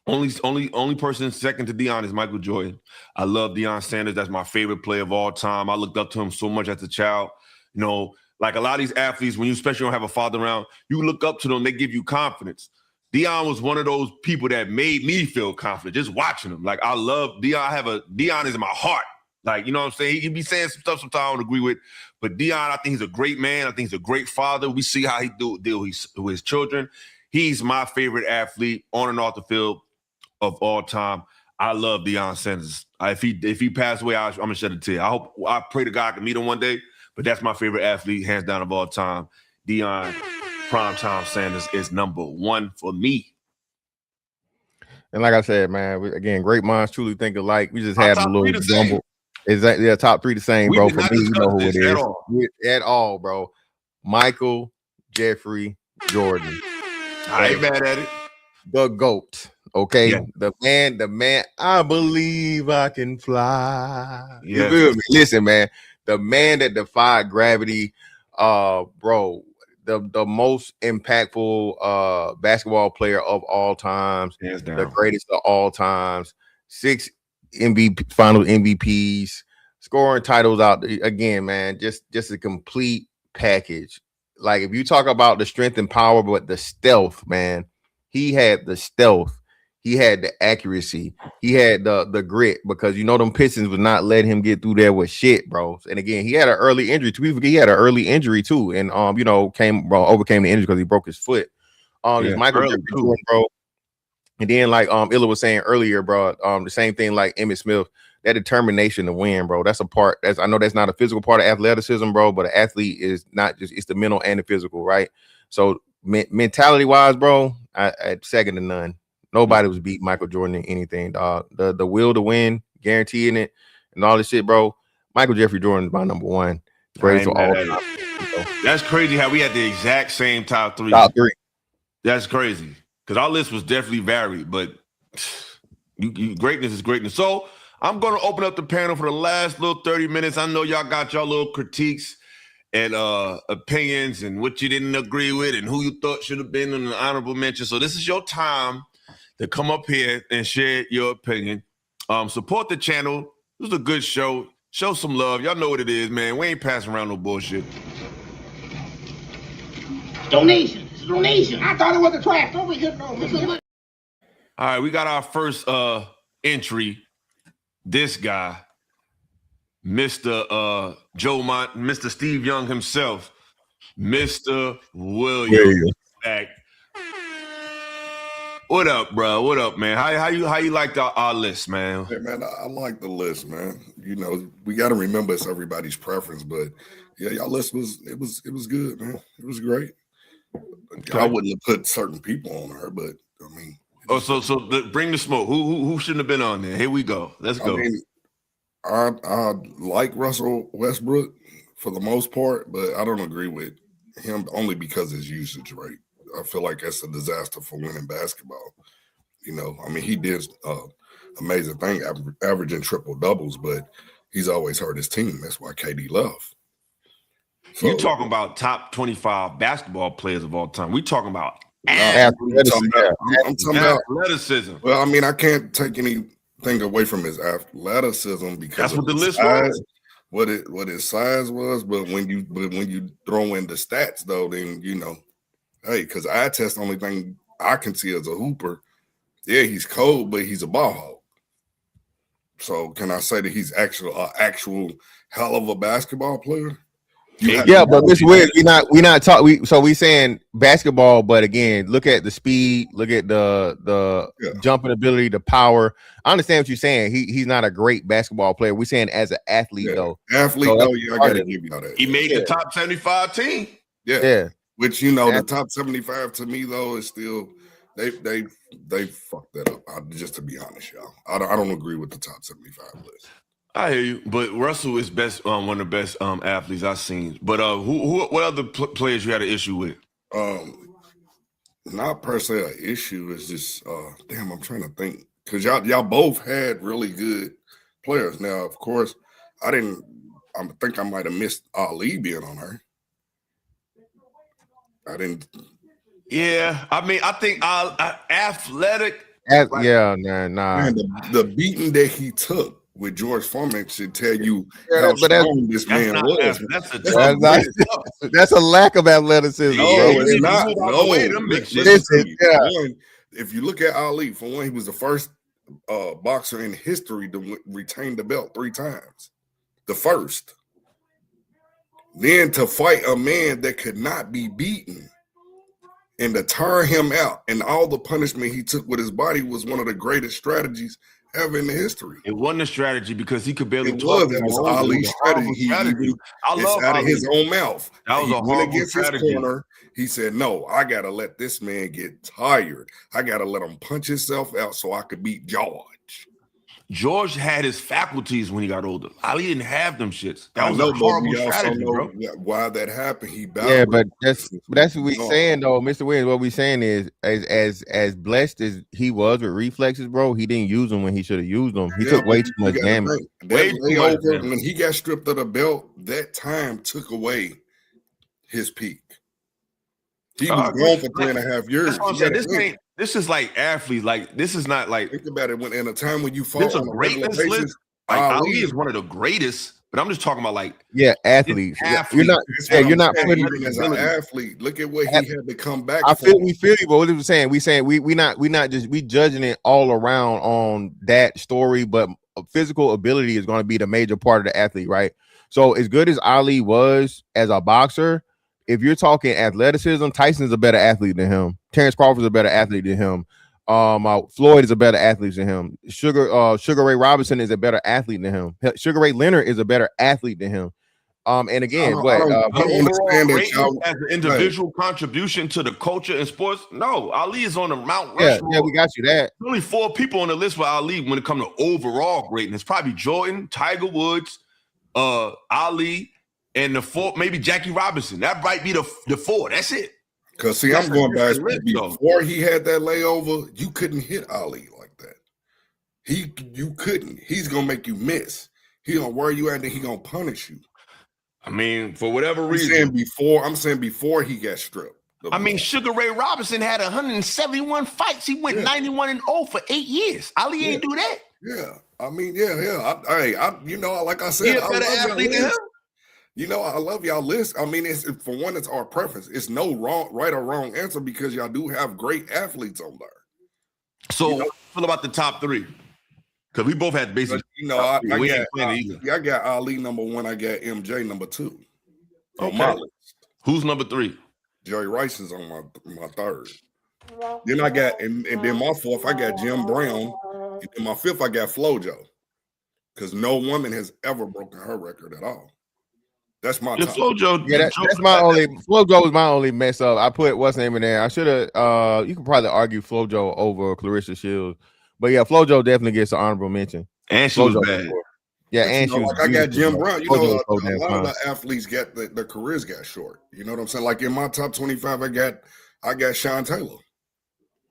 Only person second to Deion is Michael Jordan. I love Deion Sanders. That's my favorite player of all time. I looked up to him so much as a child. You know, like a lot of these athletes, when you especially don't have a father around, you look up to them, they give you confidence. Deion was one of those people that made me feel confident just watching him. Like, I love Deion. Deion is in my heart. Like, you know what I'm saying? He be saying some stuff sometimes I don't agree with. But Deion, I think he's a great man. I think he's a great father. We see how he deal with his children. He's my favorite athlete on and off the field of all time. I love Deion Sanders. If he passed away, I'm gonna shed a tear. I pray to God I can meet him one day. But that's my favorite athlete, hands down, of all time. Deion Primetime Sanders is number 1 for me. And like I said, man, again, great minds truly think alike. We just had a little jumble. Exactly, yeah, top 3 the same, bro. For me, you know who it is. At all, bro. Michael Jeffrey Jordan. I ain't mad at it. The GOAT. Okay, yeah. the man. I believe I can fly. Yeah. You feel me? Listen, man. The man that defied gravity, bro. The most impactful basketball player of all times. The greatest of all times. 6 final MVPs, scoring titles out again, man. Just a complete package. Like, if you talk about the strength and power, but the stealth, man. He had the stealth. He had the accuracy. He had the grit, because you know them Pistons would not let him get through there with shit, bro. And again, he had an early injury. He had an early injury too, and overcame the injury because he broke his foot. Michael Jeffrey Jordan, bro. And then, like Illa was saying earlier, bro, the same thing like Emmitt Smith, that determination to win, bro. That's a part. I know that's not a physical part of athleticism, bro, but an athlete is not just, it's the mental and the physical, right? So mentality wise, bro, I second to none. Nobody was beating Michael Jordan in anything, dog. The will to win, guaranteeing it, and all this shit, bro. Michael Jeffrey Jordan is my number 1. Greatest of all time. That's crazy how we had the exact same top 3. Top 3. That's crazy. Because our list was definitely varied, but greatness is greatness. So I'm going to open up the panel for the last little 30 minutes. I know y'all got y'all little critiques and opinions and what you didn't agree with and who you thought should have been in an honorable mention. So this is your time to come up here and share your opinion. Support the channel. This is a good show. Show some love. Y'all know what it is, man. We ain't passing around no bullshit. Donation. It's a donation. I thought it was a trap. Don't be good. No. All right, we got our first entry. This guy, Mr. Mr. Steve Young himself, Mr. Williams. Back. What up, bro? What up, man? How you like our list, man? Hey, man, I like the list, man. You know, we got to remember it's everybody's preference, but yeah, y'all list was good, man. It was great. Okay. I wouldn't have put certain people on her, but I mean. So bring the smoke. Who shouldn't have been on there? Here we go. Let's go. I like Russell Westbrook for the most part, but I don't agree with him only because his usage rate. I feel like that's a disaster for winning basketball. You know, I mean, he did amazing thing, averaging triple doubles, but he's always hurt his team. That's why KD left. So, you're talking about top 25 basketball players of all time. We talking about athleticism. I'm talking about athleticism. Well, I mean, I can't take anything away from his athleticism because that's what the list was. What his size was, but when you throw in the stats, though, then you know. Hey, because eye test, the only thing I can see as a hooper, yeah, he's cold, but he's a ball hog. So can I say that he's actual hell of a basketball player? Yeah, but Mr. Wiggs, we not talking. So we saying basketball, but again, look at the speed, look at the jumping ability, the power. I understand what you're saying. He's not a great basketball player. We're saying as an athlete, though. Athlete, so though, yeah, I gotta give you all that. He made the top 75 team. Yeah. Which, you know, the top 75 to me, though, is still They fucked that up. Just to be honest, y'all. I don't agree with the top 75 list. I hear you, but Russell is best, one of the best athletes I've seen. But what other players you had an issue with? Not per se an issue. It's just I'm trying to think because y'all both had really good players. Now, of course, I think I might have missed Ali being on her. I didn't. Yeah, I mean, I think athletic. Nah. Man, the beating that he took with George Foreman should tell you how strong this man was. That's a lack of athleticism. No, bro. it's not. No, listen, if you look at Ali, for one, he was the first boxer in history to retain the belt 3 times. The first. Then to fight a man that could not be beaten and to tire him out and all the punishment he took with his body was one of the greatest strategies ever in the history. It wasn't a strategy because he could barely talk. It was Ali's strategy. I love out of his own mouth. That was a went against his corner. He said, no, I got to let this man get tired. I got to let him punch himself out so I could beat George. George had his faculties when he got older. Ali didn't have them shits. That was a horrible strategy, bro. Why that happened? He battled. Yeah, but that's what we're saying though, Mr. Williams. What we're saying is, as blessed as he was with reflexes, bro, he didn't use them when he should have used them. He took way too much damage. When he got stripped of the belt, that time took away his peak. He was gone for 3.5 years. That's what I'm saying. This is like athletes. Like this is not like think about it. When in a time when you fall on a greatness list, like Ali is one of the greatest. But I'm just talking about like athletes. You're not putting him as an athlete. Look at what he had to come back. We feel you, but what we're saying, we not just judging it all around on that story, but physical ability is going to be the major part of the athlete, right? So as good as Ali was as a boxer, if you're talking athleticism, Tyson's a better athlete than him. Terrence Crawford's a better athlete than him. Floyd is a better athlete than him. Sugar Ray Robinson is a better athlete than him. Sugar Ray Leonard is a better athlete than him. And again, I don't understand that as an individual contribution to the culture and sports. No, Ali is on the Mount Rushmore. Yeah, we got you that. There's only 4 people on the list for Ali when it comes to overall greatness. Probably Jordan, Tiger Woods, Ali. And the 4, maybe Jackie Robinson. That might be the 4. That's it. Because see, I'm going back before he had that layover. You couldn't hit Ali like that. You couldn't. He's gonna make you miss. He gonna wear you out, and then he gonna punish you. I mean, for whatever reason. I'm saying before he got stripped. I mean, Sugar Ray Robinson had 171 fights. He went 91-0 for 8 years. Ali ain't do that. Yeah. I mean, I you know, like I said, I better athlete than him. You know, I love y'all list. I mean, it's for one, it's our preference. It's no right or wrong answer because y'all do have great athletes on there. So, what about the top 3? Because we both had basic. You know, I got Ali number 1. I got MJ number 2 on my list. Who's number 3? Jerry Rice is on my 3rd. Then I got and then my 4th, I got Jim Brown. And then my 5th, I got FloJo. Because no woman has ever broken her record at all. That's my top. FloJo. Yeah, that's my only. FloJo was my only mess up. I put what's name in there. I should have. You can probably argue FloJo over Clarissa Shields, but yeah, FloJo definitely gets an honorable mention. And she was bad. Yeah, and she was. Like I got Jim Brown. You know, a lot of the athletes got their careers got short. You know what I'm saying? Like in my top 25, I got Sean Taylor,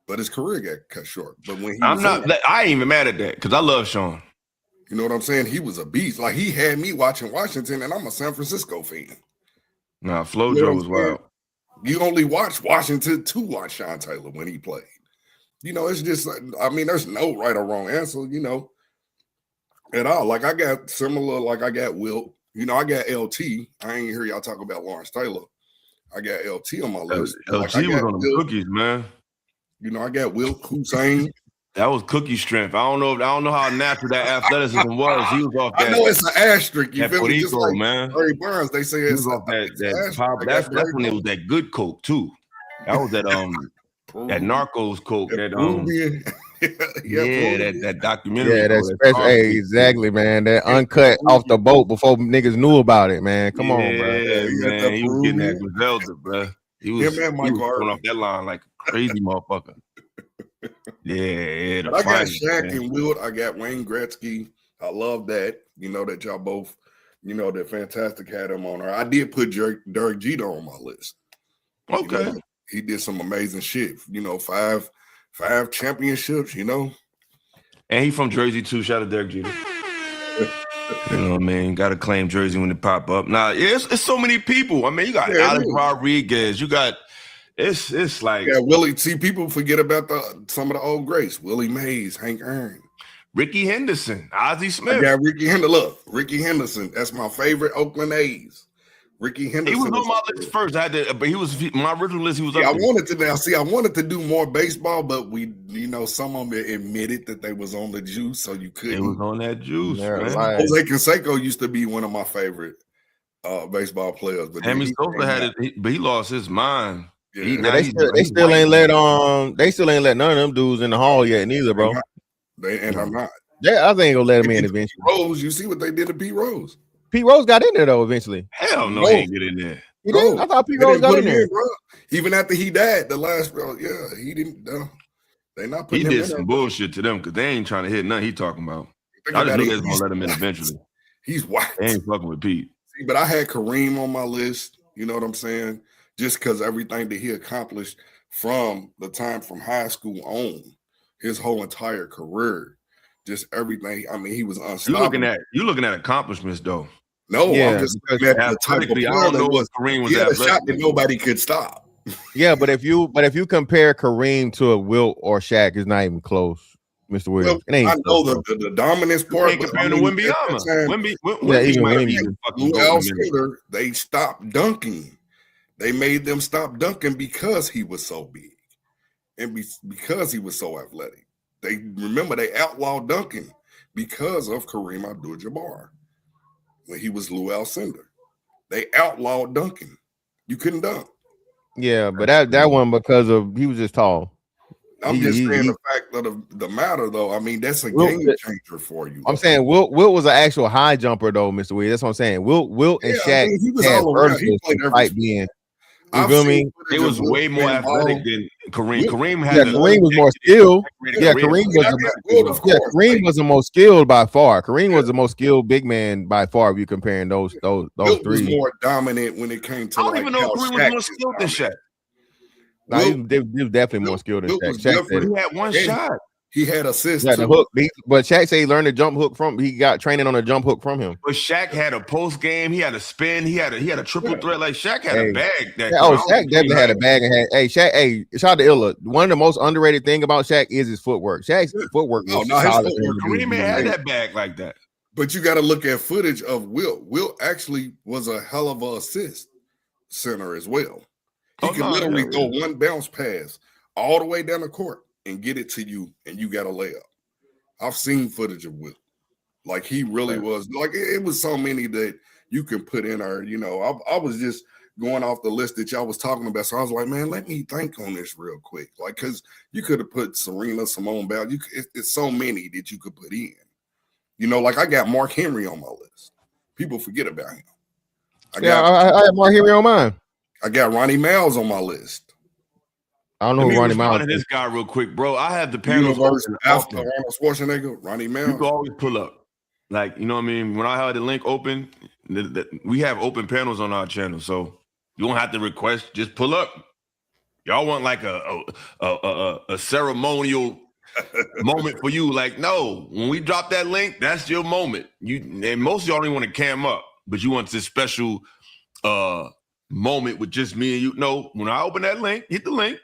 but his career got cut short. But when I ain't even mad at that because I love Sean. You know what I'm saying? He was a beast. Like he had me watching Washington, and I'm a San Francisco fan. Nah, FloJo was wild. You only watch Washington to watch Sean Taylor when he played. You know, it's just I mean, there's no right or wrong answer, you know, at all. Like I got similar, like I got Wilt. You know, I got LT. I ain't hear y'all talk about Lawrence Taylor. I got LT on my list. LT was on the cookies, man. You know, I got Wilt Hussein. That was cookie strength. I don't know how natural that athleticism was. He was off that. I know it's an asterisk. You feel me? Just like man. Barry Burns, they say it's off that. That's when it was that good coke too. That was that that Narcos coke. That that documentary. Yeah, that's special. Hey, exactly, man. That uncut off the boat before niggas knew about it, man. Come on, bro. Yeah, man. He was getting that Griselda, bro. He was going off that line like a crazy motherfucker. Yeah, But I got Shaq and Wilt. I got Wayne Gretzky. I love that. You know that y'all both, you know, that Fantastic had him on her. I did put Derek Jeter on my list. Okay. You know, he did some amazing shit. You know, five championships, you know. And he from Jersey too. Shout out to Derek Jeter. You know what I mean? Got to claim Jersey when they pop up. Nah, yeah, it's so many people. I mean, you got Alex Rodriguez. You got it's like Willie. See, people forget about some of the old greats. Willie Mays, Hank Aaron, Ricky Henderson, Ozzie Smith. I got Ricky Henderson. Look, Ricky Henderson. That's my favorite Oakland A's. Ricky Henderson. He was on my list first. But he was my original list. He was up I wanted to now. See, I wanted to do more baseball, but some of them admitted that they was on the juice, so you couldn't. It was on that juice. Man. Jose Canseco used to be one of my favorite baseball players, but Sammy Sosa had it, but he lost his mind. Yeah. They still ain't let none of them dudes in the hall yet, neither, bro. I'm not. Yeah, I think ain't gonna let him in eventually. Rose, you see what they did to Pete Rose. Pete Rose got in there though eventually. Hell no, he didn't get in there. He did. I thought Pete Rose got in there. Even after he died, the last he didn't. They not putting. He did some bullshit to them because they ain't trying to hit nothing he talking about. I just knew they was gonna let him in eventually. He's white. They ain't fucking with Pete. See, but I had Kareem on my list. You know what I'm saying? Just because everything that he accomplished from the time from high school on, his whole entire career, just everything. I mean, he was unstoppable. You looking at accomplishments though. No, I'm just looking at the type of player that was. Kareem was he had a shot that nobody could stop. Yeah, but if you compare Kareem to a Wilt or Shaq, it's not even close, Mr. Williams. Well, I know the dominance part. Compared to Wembyama. They stopped dunking. They made them stop dunking because he was so big and because he was so athletic. They outlawed dunking because of Kareem Abdul-Jabbar when he was Lou Alcindor. They outlawed dunking. You couldn't dunk. Yeah, but that one because of he was just tall. I'm just saying the fact of the matter, though. I mean, that's a game changer for you. I'm saying Wilt was an actual high jumper, though, Mr. Williams. That's what I'm saying. Wilt and Shaq he was all around. He played every being. You feel me? It was way more athletic than Kareem. Kareem was more skilled. Yeah, Kareem was the most skilled by far. Kareem was the most skilled big man by far. If you're comparing those Wilt three, was more dominant when it came to. I don't even know if Kareem was more skilled than Shaq. No, he was definitely more skilled than Shaq. He had one shot. He had assists. Yeah, the hook. But Shaq said he learned the jump hook he got training on a jump hook from him. But Shaq had a post game. He had a spin. He had a triple threat. Like Shaq had a bag. Shaq definitely had a bag and had. Shaq. Shout out to Illa. One of the most underrated thing about Shaq is his footwork. Shaq's footwork was solid. Kareem had that bag like that. But you got to look at footage of Wilt. Wilt actually was a hell of an assist center as well. He could literally throw one bounce pass all the way down the court and get it to you, and you got a layup. I've seen footage of Wilt. Like, he really was. Like, it was so many that you can put in there. You know, I was just going off the list that y'all was talking about. So I was like, man, let me think on this real quick. Like, because you could have put Serena, Simone Biles. It's so many that you could put in. You know, like I got Mark Henry on my list. People forget about him. I have Mark Henry on mine. I got Ronnie Miles on my list. I don't know who Ronnie Miles is. This guy real quick, bro. I have the panels after Arnold Schwarzenegger, Ronnie Miles. You can always pull up. Like, you know what I mean? When I had the link open, we have open panels on our channel. So you don't have to request, just pull up. Y'all want like a ceremonial moment for you. Like, no, when we drop that link, that's your moment. And most of y'all don't even want to cam up, but you want this special moment with just me and you. No, when I open that link, hit the link.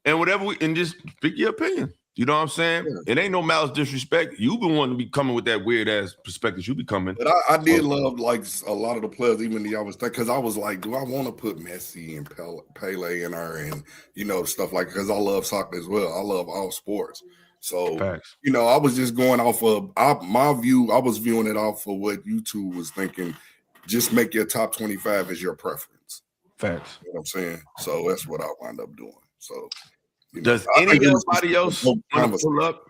And and just pick your opinion. You know what I'm saying? Yeah. It ain't no malice disrespect. You've been wanting to be coming with that weird ass perspective you be coming. But I did love like a lot of the players, even the I was because I was like, do I want to put Messi and Pele in there and stuff like because I love soccer as well. I love all sports. So I was just going off of my view. I was viewing it off of what YouTube was thinking. Just make your top 25 as your preference. Facts. You know what I'm saying? So that's what I wound up doing. So does anybody else want to pull up?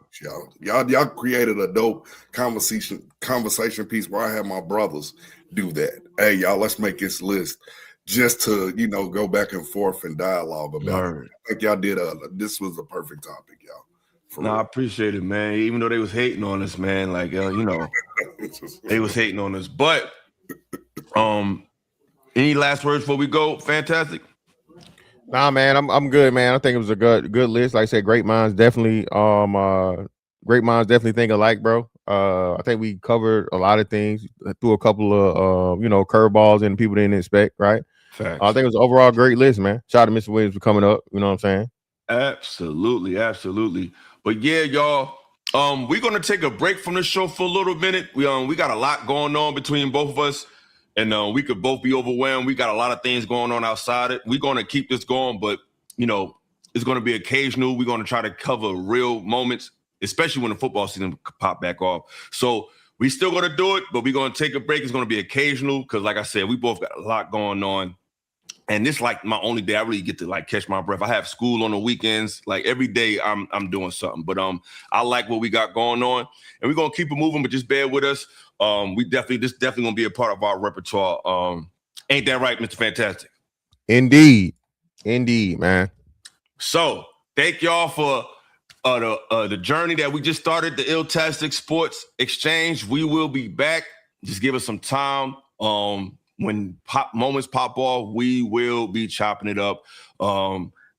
Y'all created a dope conversation piece where I had my brothers do that. Hey, y'all, let's make this list just to go back and forth and dialogue about it. I think y'all did this was a perfect topic, y'all. No, I appreciate it, man. Even though they was hating on us, man, like you know, they was hating on us. But any last words before we go? Fantastic. Nah, man, I'm good, man. I think it was a good list. Like I said, great minds definitely think alike, bro. I think we covered a lot of things, threw a couple of curveballs and people didn't expect, right? Facts. I think it was an overall great list, man. Shout out to Mr. Williams for coming up. You know what I'm saying? Absolutely. But yeah, y'all, we're gonna take a break from the show for a little minute. We got a lot going on between both of us, and we could both be overwhelmed. We got a lot of things going on outside it. We're gonna keep this going, but you know, it's gonna be occasional. We're gonna try to cover real moments, especially when the football season pop back off. So we still gonna do it, but we're gonna take a break. It's gonna be occasional because, like I said, we both got a lot going on. And this like my only day I really get to like catch my breath. I have school on the weekends. Like every day I'm doing something. But I like what we got going on. And we're gonna keep it moving, but just bear with us. This definitely gonna be a part of our repertoire. Ain't that right, Mr. Fantastic? Indeed, man. So thank y'all for the journey that we just started, the Illtastic Sports Exchange. We will be back. Just give us some time. When moments pop off, we will be chopping it up.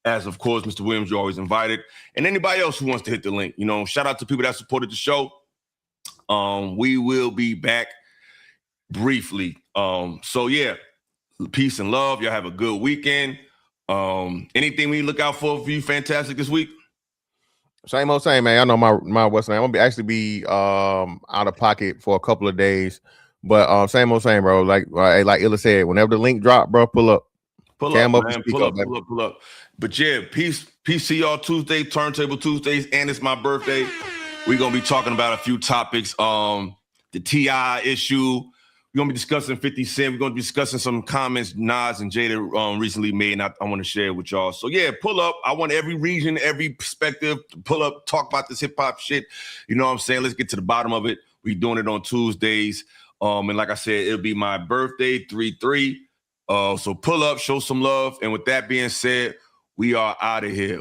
As of course, Mr. Williams, you're always invited. And anybody else who wants to hit the link, shout out to people that supported the show. We will be back briefly. So yeah, peace and love. Y'all have a good weekend. Anything we look out for you, Fantastic, this week? Same old same, man. I know my what's name. I'm gonna be out of pocket for a couple of days. But same old same, bro. Like Illa said, whenever the link drop, bro, pull up. Pull up, man. Pull up. But yeah, peace to y'all Tuesday, Turntable Tuesdays, and it's my birthday. We're gonna be talking about a few topics. The T.I. issue. We're gonna be discussing 50 Cent. We're gonna be discussing some comments Nas and Jada recently made, and I want to share with y'all. So yeah, pull up. I want every region, every perspective to pull up, talk about this hip hop shit. You know what I'm saying? Let's get to the bottom of it. We're doing it on Tuesdays. And like I said, it'll be my birthday, 3/3. So pull up, show some love. And with that being said, we are out of here.